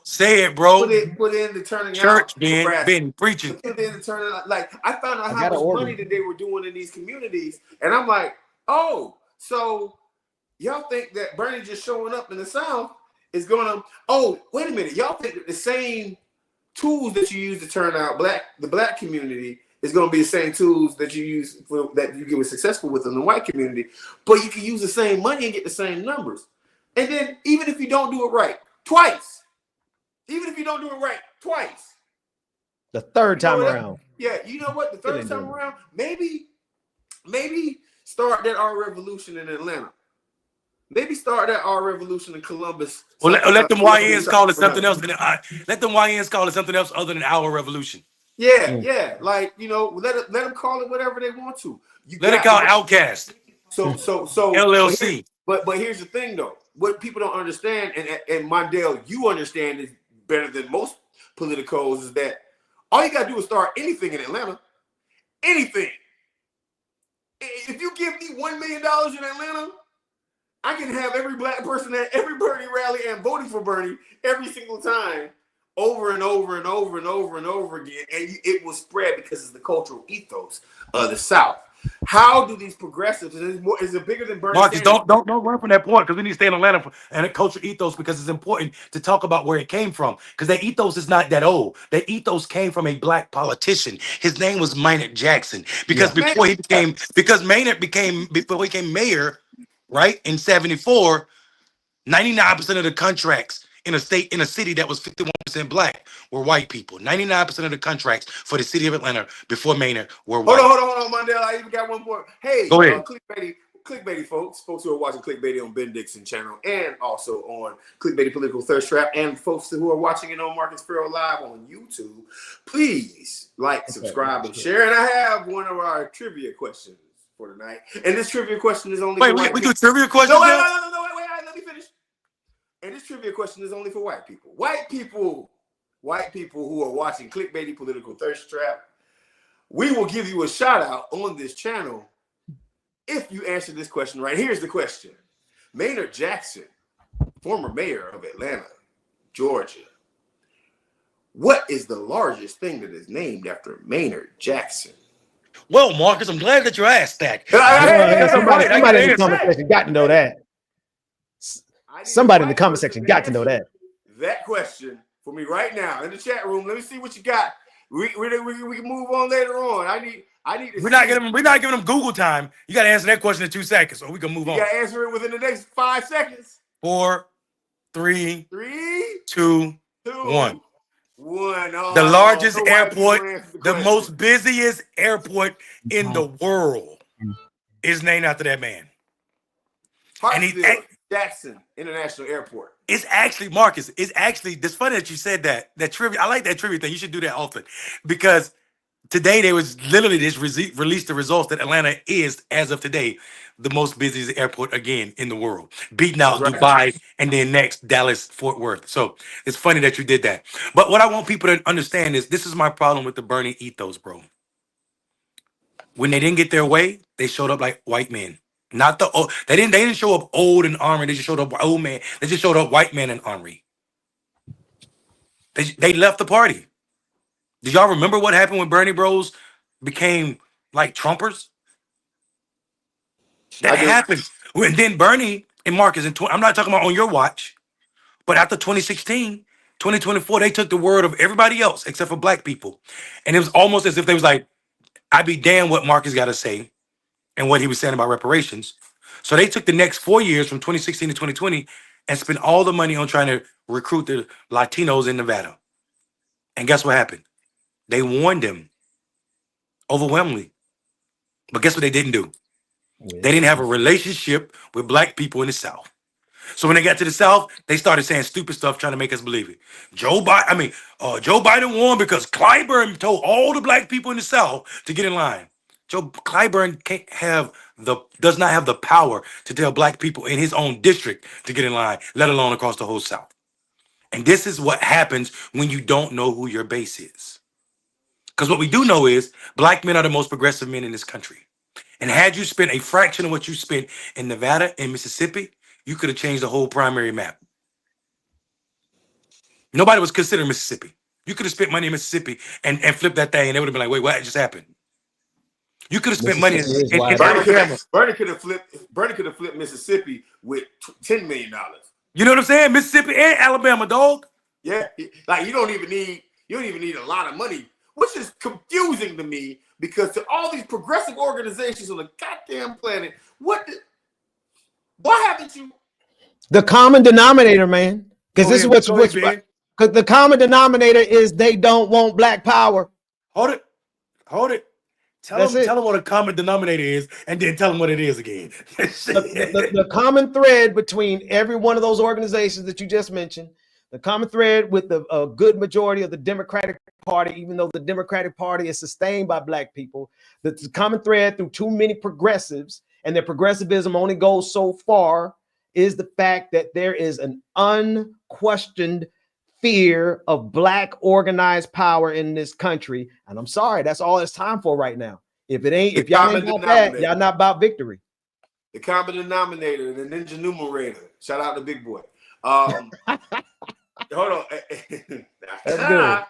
Say it, bro. Put in the turning church, out. Ben preaching. Put in the turning out. Like, I found out how much money that they were doing in these communities, and I'm like, oh, so y'all think that Bernie just showing up in the South is gonna? Oh, wait a minute, y'all think that the same tools that you use to turn out the black community is going to be the same tools that you use that you get successful with in the white community, but you can use the same money and get the same numbers. And then even if you don't do it right twice, the third time around. Yeah, you know what? The third time around, maybe start that our revolution in Atlanta. Maybe start that our revolution in Columbus. Or let them YNs call it something else. Let them YNs call it something else other than our revolution. Yeah. Like, let them call it whatever they want to. Let it call Outcast. So LLC. But here's the thing though. What people don't understand, and Mondale, you understand it better than most politicos, is that all you gotta do is start anything in Atlanta. Anything. If you give me $1 million in Atlanta, I can have every black person at every Bernie rally and voting for Bernie every single time, over and over and over and over and over again, and it will spread because it's the cultural ethos of the South. How do these progressives? Is it bigger than Bernie? Marcus, don't run from that point because we need to stay in Atlanta and a cultural ethos because it's important to talk about where it came from because that ethos is not that old. That ethos came from a black politician. His name was Maynard Jackson before he became mayor, right in '74. 99% of the contracts in a city that was 51% black were white people. 99% of the contracts for the city of Atlanta before Maynard were white. Hold on, Mondale. I even got one more. Hey, go ahead. Clickbaity folks who are watching Clickbaity on Ben Dixon channel and also on Clickbaity Political Thirsttrap, and folks who are watching it on Marcus Farrell Live on YouTube, please like, subscribe, and share. And I have one of our trivia questions for tonight. And this trivia question is only we do trivia questions. No, wait, let me finish. And this trivia question is only for white people. White people who are watching Clickbaity Political Thirsttrap, we will give you a shout out on this channel if you answer this question right. Here's the question. Maynard Jackson, former mayor of Atlanta, Georgia. What is the largest thing that is named after Maynard Jackson? Well, Marcus, I'm glad that you asked that. Somebody in the comment section got to know that. Somebody in the comment section got to know that. That question for me right now in the chat room. Let me see what you got. We can move on later on. I need to. We're not giving them Google time. You got to answer that question in 2 seconds, or we can move on. You got to answer it within the next 5 seconds. 4, 3, 2, 1. Oh, the largest airport, the most busiest airport in the world, is named after that man. Jackson International Airport. It's actually, Marcus, it's funny that you said that trivia. I like that trivia thing. You should do that often because today they was literally just released the results that Atlanta is, as of today, the most busiest airport again in the world, beating out Dubai and then next Dallas, Fort Worth. So it's funny that you did that. But what I want people to understand is this is my problem with the Bernie ethos, bro. When they didn't get their way, they showed up like white men. Not the old. They didn't show up old and ornery. They just showed up old man. They just showed up white man and ornery. They left the party. Did y'all remember what happened when Bernie Bros became like Trumpers? That I do. happened. When then Bernie and Marcus I'm not talking about on your watch, but after 2016, 2024, they took the word of everybody else except for black people. And it was almost as if they was like, I'd be damned what Marcus got to say and what he was saying about reparations. So they took the next 4 years from 2016 to 2020 and spent all the money on trying to recruit the Latinos in Nevada. And guess what happened? They warned them overwhelmingly. But guess what they didn't do? They didn't have a relationship with black people in the South. So when they got to the South, they started saying stupid stuff trying to make us believe it. Joe Biden won because Clyburn told all the black people in the South to get in line. Joe Clyburn does not have the power to tell black people in his own district to get in line, let alone across the whole South. And this is what happens when you don't know who your base is. Because what we do know is black men are the most progressive men in this country. And had you spent a fraction of what you spent in Nevada and Mississippi, you could have changed the whole primary map. Nobody was considering Mississippi. You could have spent money in Mississippi and flipped that thing, and they would have been like, wait, what just happened? You could have spent money in Alabama. Bernie could have flipped Mississippi with $10 million. You know what I'm saying? Mississippi and Alabama, dog. Yeah, like you don't even need a lot of money, which is confusing to me because to all these progressive organizations on the goddamn planet, why haven't you? The common denominator, man. Because this is what's because the common denominator is they don't want black power. Hold it. Tell them what a common denominator is, and then tell them what it is again. The common thread between every one of those organizations that you just mentioned, the common thread with a good majority of the Democratic Party, even though the Democratic Party is sustained by black people, the common thread through too many progressives, and their progressivism only goes so far, is the fact that there is an unquestioned fear of black organized power in this country. And I'm sorry, that's all it's time for right now. If y'all ain't about that, y'all not about victory. The common denominator, the ninja numerator. Shout out to Big Boy. Hold on. That's good.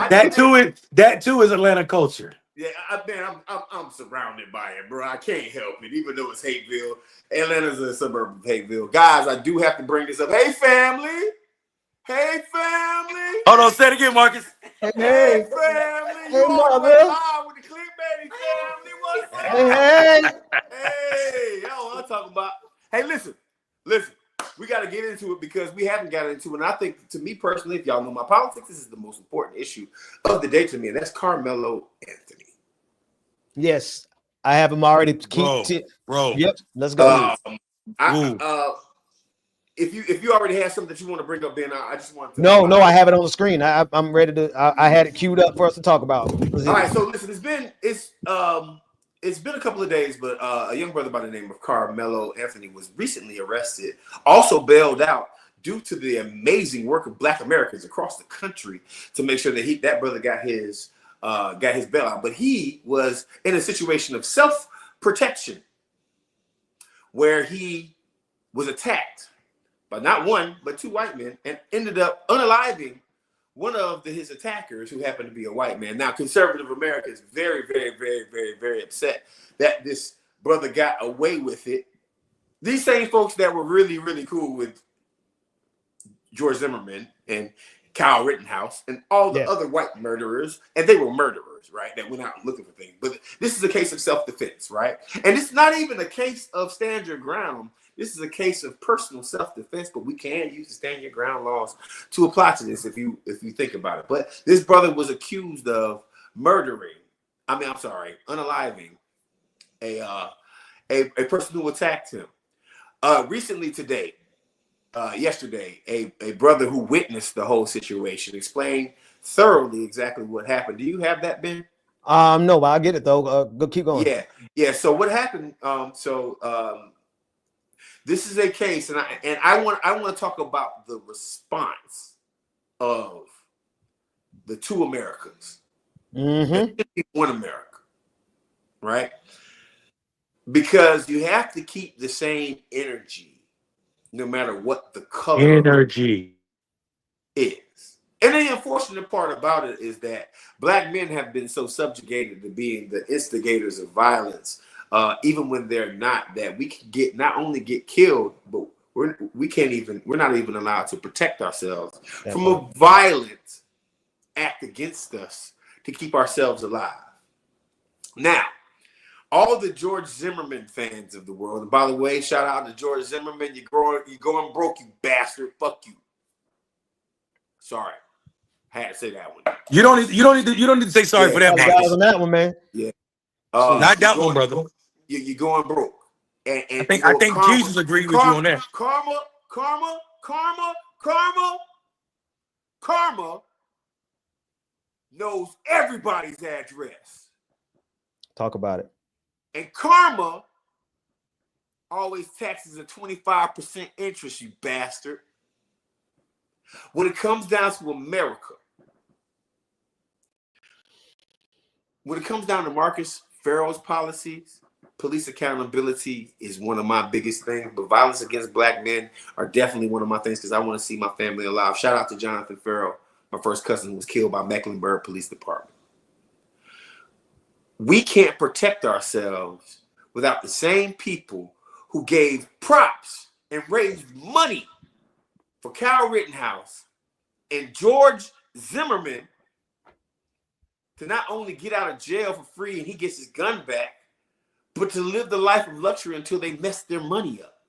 That's good. That too is Atlanta culture. Yeah, I'm surrounded by it, bro. I can't help it, even though it's Hateville. Atlanta's a suburb of Hateville. Guys, I do have to bring this up. Hey, family. Hey, family. Hold on, say it again, Marcus. Hey, family. You all the way live with the Clickbaity family. What's up? Hey. Hey, yo, what I'm talking about. Hey, listen. We got to get into it because we haven't gotten into it. And I think, to me personally, if y'all know my politics, this is the most important issue of the day to me, and that's Carmelo Anthony. Yes, I have him already. Bro. Yep, let's go. If you already have something that you want to bring up, Ben, I just want to. No, I have it on the screen. I'm ready to. I had it queued up for us to talk about. All right, so listen, it's been a couple of days, but a young brother by the name of Carmelo Anthony was recently arrested, also bailed out due to the amazing work of Black Americans across the country to make sure that that brother got his bailout. But he was in a situation of self-protection where he was attacked by not one, but two white men and ended up unaliving one of his attackers who happened to be a white man. Now, conservative America is very, very, very, very, very upset that this brother got away with it. These same folks that were really, really cool with George Zimmerman and Kyle Rittenhouse and all the other white murderers, and they were murderers, right, that went out looking for things. But this is a case of self-defense, right? And it's not even a case of stand your ground. This is a case of personal self-defense, but we can use the stand your ground laws to apply to this if you think about it. But this brother was accused of unaliving a person who attacked him. Recently today, yesterday, a brother who witnessed the whole situation explained thoroughly exactly what happened. Do you have that, Ben? No, but I'll get it though. Go keep going. Yeah. So what happened? This is a case, and I want to talk about the response of the two Americas, one America, right? Because you have to keep the same energy no matter what the color Energy is. And the unfortunate part about it is that black men have been so subjugated to being the instigators of violence, even when they're not, that we can not only get killed, but we're not even allowed to protect ourselves from a violent act against us to keep ourselves alive. Now, all the George Zimmerman fans of the world, and by the way, shout out to George Zimmerman, you're going broke, you bastard. Fuck you. Sorry. I had to say that one. You don't need to say sorry for that, Marcus. On that one, man. Yeah. Not that one, brother. You're going broke. And I think Jesus agreed with you on that. Karma knows everybody's address. Talk about it. And karma always taxes a 25% interest, you bastard. When it comes down to America, when it comes down to Marcus Farrell's policies, police accountability is one of my biggest things, but violence against black men are definitely one of my things because I want to see my family alive. Shout out to Jonathan Farrell. My first cousin was killed by Mecklenburg Police Department. We can't protect ourselves without the same people who gave props and raised money for Kyle Rittenhouse and George Zimmerman to not only get out of jail for free and he gets his gun back, but to live the life of luxury until they mess their money up.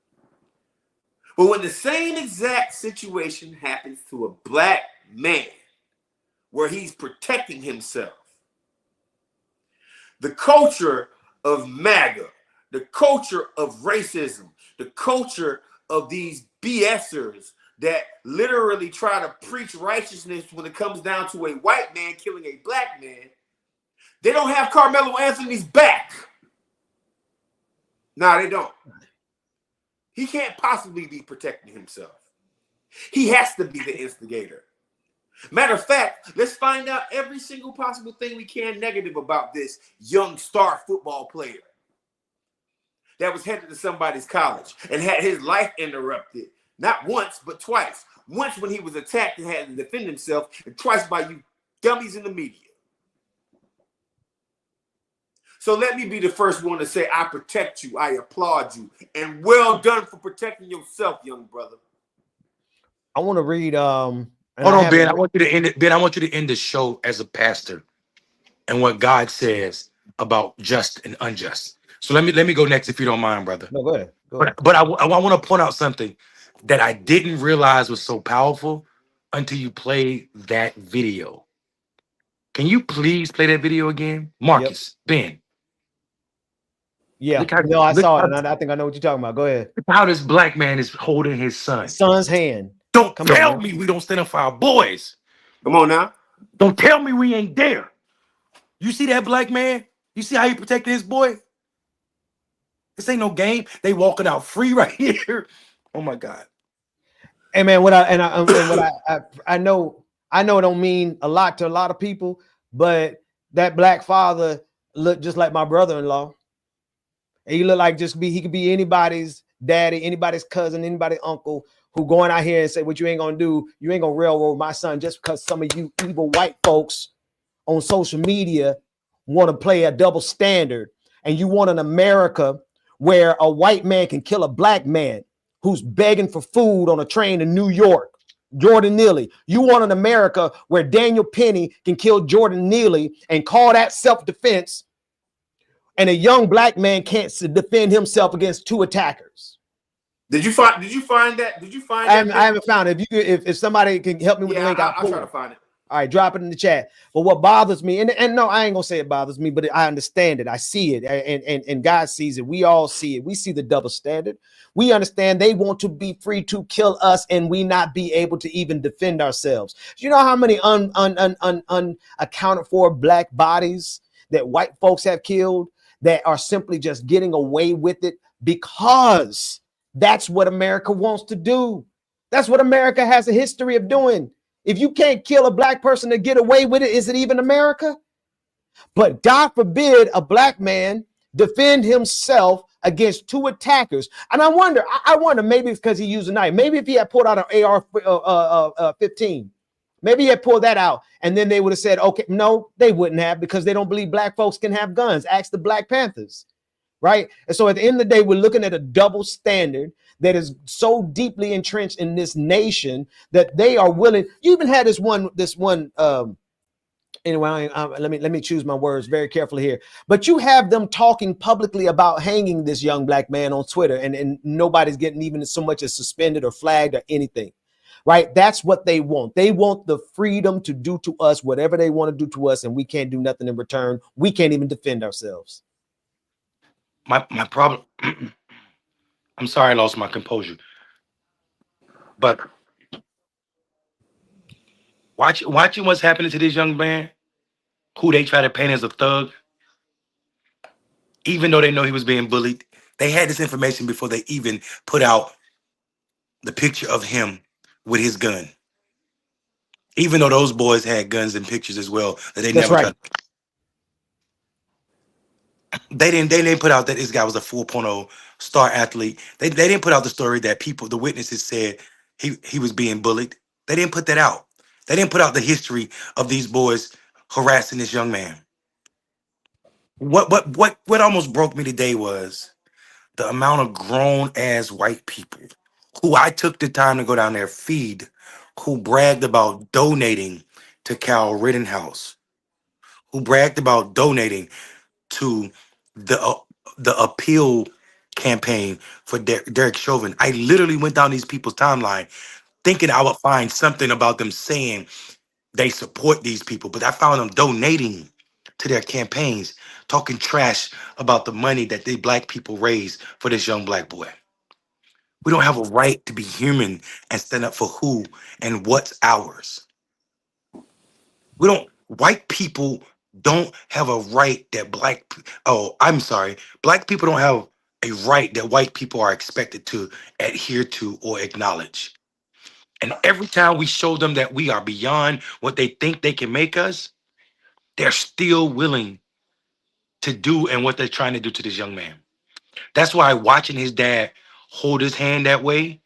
But when the same exact situation happens to a black man where he's protecting himself, the culture of MAGA, the culture of racism, the culture of these BSers that literally try to preach righteousness when it comes down to a white man killing a black man, they don't have Carmelo Anthony's back. No, they don't. He can't possibly be protecting himself. He has to be the instigator. Matter of fact, let's find out every single possible thing we can negative about this young star football player that was headed to somebody's college and had his life interrupted, not once, but twice. Once when he was attacked and had to defend himself, and twice by you dummies in the media. So let me be the first one to say, I protect you, I applaud you, and well done for protecting yourself, young brother. I want to read Hold on, Ben. I want you to end it. Ben, I want you to end the show as a pastor and what God says about just and unjust. So let me go next if you don't mind, brother. No, go ahead. Go ahead. But I want to point out something that I didn't realize was so powerful until you played that video. Can you please play that video again? Marcus, Ben. Yeah, no, I saw it, and I think I know what you're talking about. Go ahead. Look how this black man is holding his son's hand. Don't tell me we don't stand up for our boys. Come on now. Don't tell me we ain't there. You see that black man? You see how he protected his boy? This ain't no game. They walking out free right here. Oh my God. Hey man, I know it don't mean a lot to a lot of people, but that black father looked just like my brother-in-law. And he looked like he could be anybody's daddy, anybody's cousin, anybody's uncle who going out here and say, what you ain't gonna do, you ain't gonna railroad my son just because some of you evil white folks on social media want to play a double standard. And you want an America where a white man can kill a black man who's begging for food on a train in New York, Jordan Neely. You want an America where Daniel Penny can kill Jordan Neely and call that self-defense, and a young black man can't defend himself against two attackers. Did you find that? I haven't found it. If somebody can help me with the link, I'll try to find it. All right, drop it in the chat. But what bothers me, and no, I ain't gonna say it bothers me, but I understand it. I see it, and God sees it. We all see it. We see the double standard. We understand they want to be free to kill us, and we not be able to even defend ourselves. You know how many unaccounted for black bodies that white folks have killed that are simply just getting away with it because that's what America wants to do. That's what America has a history of doing. If you can't kill a black person to get away with it, is it even America? But God forbid a black man defend himself against two attackers. And I wonder maybe it's because he used a knife. Maybe if he had pulled out an AR-15, maybe he had pulled that out, and then they would have said, okay, no, they wouldn't have, because they don't believe black folks can have guns. Ask the Black Panthers, right? And so at the end of the day, we're looking at a double standard that is so deeply entrenched in this nation that they are willing. You even had this one, anyway, let me choose my words very carefully here. But you have them talking publicly about hanging this young black man on Twitter, and nobody's getting even so much as suspended or flagged or anything, right? That's what they want. They want the freedom to do to us whatever they want to do to us, and we can't do nothing in return. We can't even defend ourselves. My problem. I'm sorry I lost my composure, but watching what's happening to this young man, who they try to paint as a thug, even though they know he was being bullied. They had this information before they even put out the picture of him with his gun. Even though those boys had guns and pictures as well, that they That's never right. tried. They didn't put out that this guy was a 4.0 star athlete. They didn't put out the story that the witnesses said he was being bullied. They didn't put that out. They didn't put out the history of these boys harassing this young man. What almost broke me today was the amount of grown ass white people who I took the time to go down there feed, who bragged about donating to Cal Rittenhouse, who bragged about donating to the appeal campaign for Derek Chauvin. I literally went down these people's timeline thinking I would find something about them saying they support these people, but I found them donating to their campaigns, talking trash about the money that they black people raised for this young black boy. We don't have a right to be human and stand up for who and what's ours. White people don't have a right that black people don't have a right that white people are expected to adhere to or acknowledge. And every time we show them that we are beyond what they think they can make us, they're still willing to do and what they're trying to do to this young man. That's why watching his dad hold his hand that way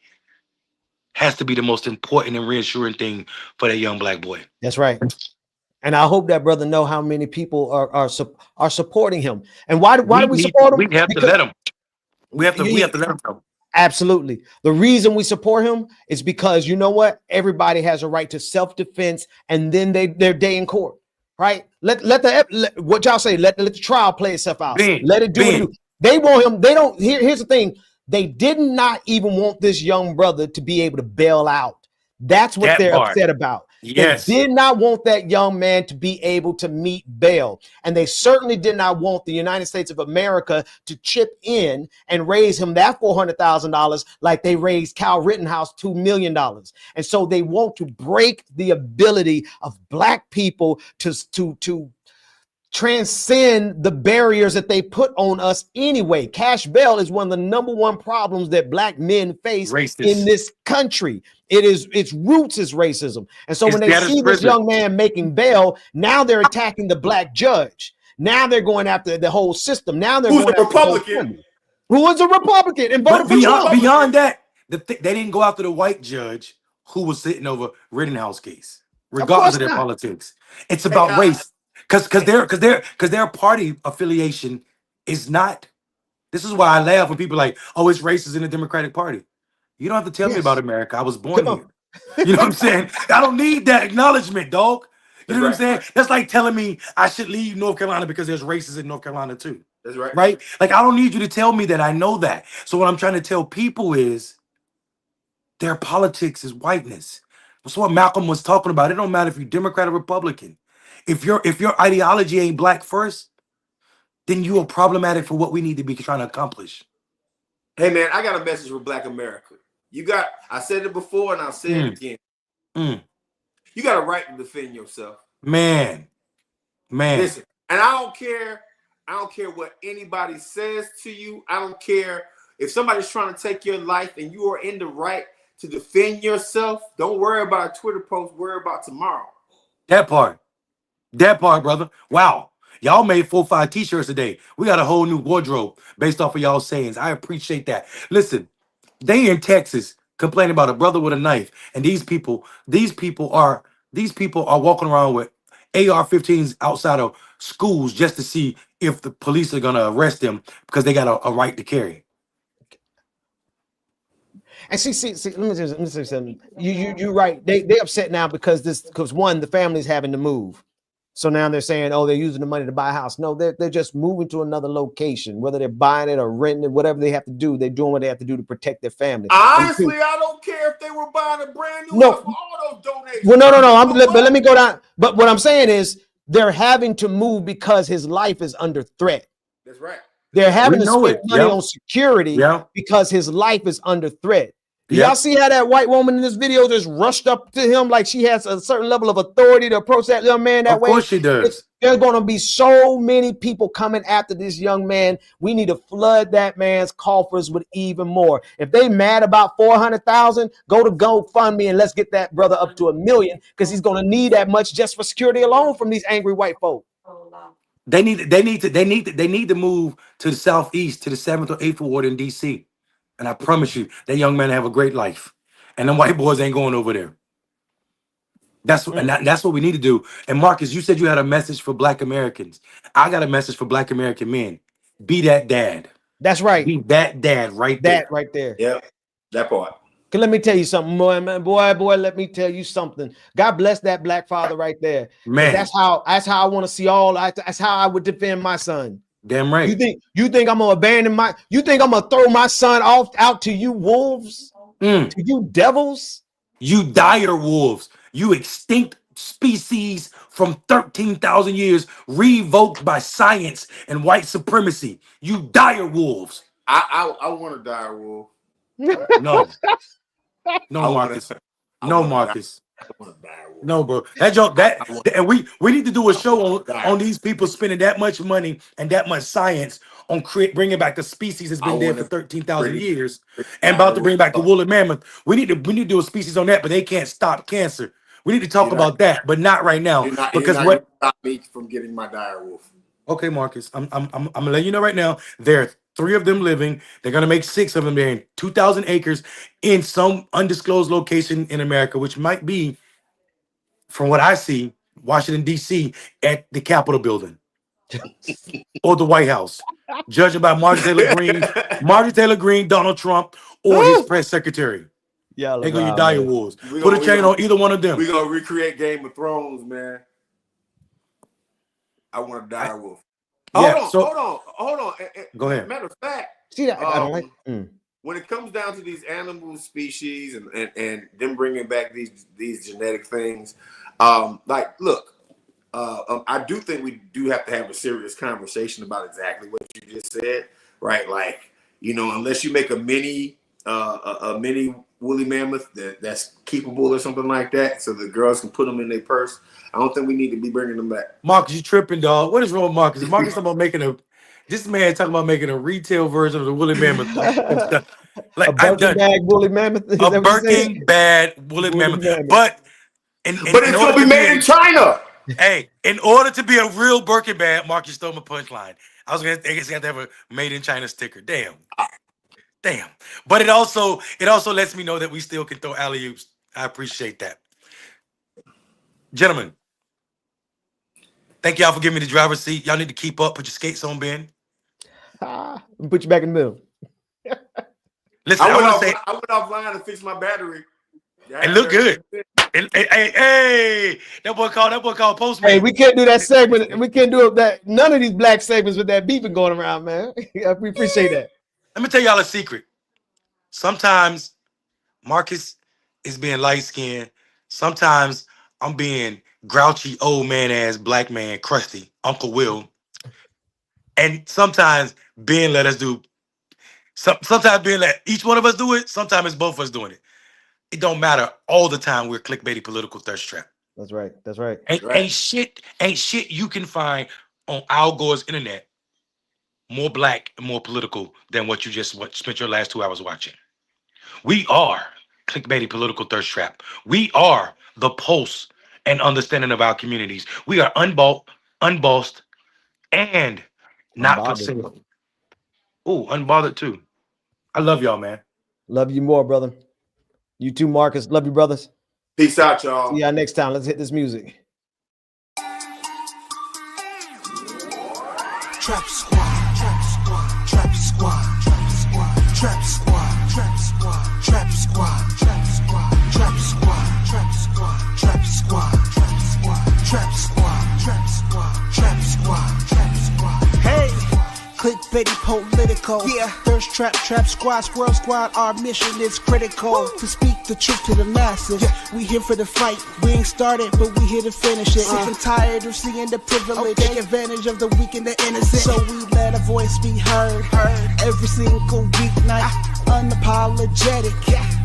has to be the most important and reassuring thing for that young black boy. That's right. And I hope that brother know how many people are supporting him. And why do we support him? We have to let him. We have to let him know. Absolutely. The reason we support him is because, you know what? Everybody has a right to self-defense, and then their day in court, right? Let what y'all say, let the trial play itself out. Let it do what it do. They want him. They don't. Here's the thing. They did not even want this young brother to be able to bail out. That's what they're upset about. Yes. They did not want that young man to be able to meet bail. And they certainly did not want the United States of America to chip in and raise him that $400,000 like they raised Cal Rittenhouse $2 million. And so they want to break the ability of black people to transcend the barriers that they put on us anyway. Cash bail is one of the number one problems that black men face in this country. Its roots is racism. And so when they see this young man making bail, now they're attacking the black judge. Now they're going after the whole system. Now they're going after Republican. Who is a Republican and voted for Trump. Beyond that, they didn't go after the white judge who was sitting over Rittenhouse case, regardless of their politics. It's about race. Because their party affiliation is not. This is why I laugh when people are like, oh, it's racist in the Democratic Party. You don't have to tell me about America. I was born here. You know what I'm saying? I don't need that acknowledgement, dog. You know what I'm saying? That's like telling me I should leave North Carolina because there's racists in North Carolina too. That's right. Right? Like, I don't need you to tell me that I know that. So what I'm trying to tell people is their politics is whiteness. That's what Malcolm was talking about. It don't matter if you're Democrat or Republican. If your ideology ain't black first, then you are problematic for what we need to be trying to accomplish. Hey man, I got a message for Black America. I said it before and I'll say it again. You got a right to defend yourself. Man. Listen, and I don't care what anybody says to you. I don't care if somebody's trying to take your life and you are in the right to defend yourself. Don't worry about a Twitter post, worry about tomorrow. That part, brother. Wow. Y'all made 4 or 5 t-shirts a day. We got a whole new wardrobe based off of y'all sayings. I appreciate that. Listen, they in Texas complaining about a brother with a knife, and these people are walking around with AR-15s outside of schools just to see if the police are gonna arrest them because they got a right to carry. And see, let me say something. You're right. They upset now because one, the family's having to move. So now they're saying, oh, they're using the money to buy a house. No, they're just moving to another location, whether they're buying it or renting it, whatever they have to do. They're doing what they have to do to protect their family. Honestly, I don't care if they were buying a brand new house for all those donations. Well, no. But let me go down. But what I'm saying is they're having to move because his life is under threat. That's right. They're having to spend money on security Yeah. because his life is under threat. Do Yeah. y'all see how that white woman in this video just rushed up to him like she has a certain level of authority to approach that young man that way? Of course she does. There's going to be so many people coming after this young man. We need to flood that man's coffers with even more. If they mad about 400,000, go to GoFundMe and let's get that brother up to 1 million because he's going to need that much just for security alone from these angry white folk. They need to move to the southeast to the 7th or 8th ward in DC. And I promise you, that young man have a great life. And them white boys ain't going over there. That's what we need to do. And Marcus, you said you had a message for Black Americans. I got a message for Black American men. Be that dad. That's right. Be that dad right there. That right there. Yeah, that part. Let me tell you something, boy. Let me tell you something. God bless that black father right there. Man, that's how I want to see all. That's how I would defend my son. Damn right. You think I'm gonna abandon you think I'm gonna throw my son out to you wolves? To you devils? You dire wolves. You extinct species from 13,000 years revoked by science and white supremacy. You dire wolves. I want to dire wolf. No. No, Marcus. No, Marcus. No, bro. And we need to do a show on these people spending that much money and that much science on bringing back the species that's been dead for 13,000 years and about to bring back the woolly mammoth. We need to do a species on that, but they can't stop cancer. We need to talk about that, but not right now because what stop me from getting my dire wolf. Okay, Marcus, I'm gonna let you know right now. There are 3 of them living. They're gonna make 6 of them. They're in 2,000 acres in some undisclosed location in America, which might be, from what I see, Washington D.C. at the Capitol building or the White House, judging by Marjorie Taylor Greene, Donald Trump, or his press secretary. Yeah, they're gonna dire wolves. Put a chain on either one of them. We're gonna recreate Game of Thrones, man. I want to dire wolf. Yeah, hold on. Go ahead. Matter of fact, see that I don't like. When it comes down to these animal species and them bringing back these genetic things, look, I do think we do have to have a serious conversation about exactly what you just said, right? Like, unless you make a mini woolly mammoth that's keepable or something like that, so the girls can put them in their purse. I don't think we need to be bringing them back. Marcus, you tripping, dog? What is wrong with Marcus? Marcus talking about this man talking about making a retail version of the woolly mammoth. Like a Birkin bag woolly mammoth. A Birkin bag woolly mammoth. But it's gonna be made in China. Hey, in order to be a real Birkin bag, Marcus stole my punchline. I guess you have to have a made in China sticker. Damn. But it also lets me know that we still can throw alley-oops. I appreciate that. Gentlemen, thank y'all for giving me the driver's seat. Y'all need to keep up. Put your skates on, Ben. Put you back in the middle. Listen, I went offline to fix my battery. It looked good. And, hey, that boy called Postman. Hey, we can't do that segment. We can't do that. None of these black segments with that beefing going around, man. We appreciate that. Let me tell y'all a secret. Sometimes Marcus is being light-skinned. Sometimes I'm being grouchy, old man-ass black man, crusty, Uncle Will. And sometimes Ben let us do. Sometimes Ben let each one of us do it. Sometimes it's both of us doing it. It don't matter. All the time we're Clickbaity political thirst trap. That's right. That's right. Ain't shit you can find on Al Gore's internet more black and more political than what you just spent your last 2 hours watching. We are Clickbaity political thirst trap. We are the pulse and understanding of our communities. We are unbossed, and not for Unbothered. sale. Oh, unbothered too. I love y'all, man. Love you more, brother. You too, Marcus. Love you, brothers. Peace out, y'all. See y'all next time. Let's hit this music. Trap squad, trap squad, trap squad, trap squad, trap squad, trap squad, trap squad, trap squad, trap squad, trap squad, trap squad, trap squad, trap squad, trap squad, trap squad, trap squad. Hey, clickbaity political. Yeah, thirst trap, trap squad, squirrel squad. Our mission is critical to speak the truth to the masses. Yeah. We here for the fight. We ain't started, but we here to finish it. Sick and tired of seeing the privilege. Take advantage of the weak and the innocent. So we let a voice be heard. Every single weeknight, unapologetic.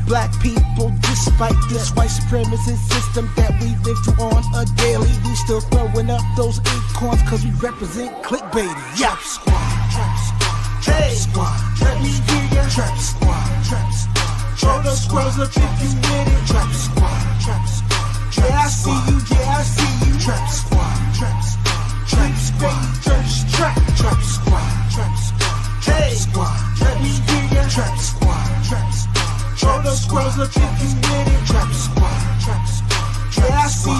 Black people, despite this white supremacist system that we live through on a daily, we still throwing up those acorns cause we represent clickbaity. Trap squad, trap squad, trap squad. Let me hear ya. Trap squad, trap squad. Throw those squirrels up if you with it. Trap squad, trap squad. Yeah, I see you, yeah, I see you. Trap squad, trap squad. Trap squad, thirst trap. Trap squad, trap squad. Trap squad. Let me hear ya. Trap squad, trap squad. Throw those squirrels up if you with it. Trap squad, trap squad. Yeah, I see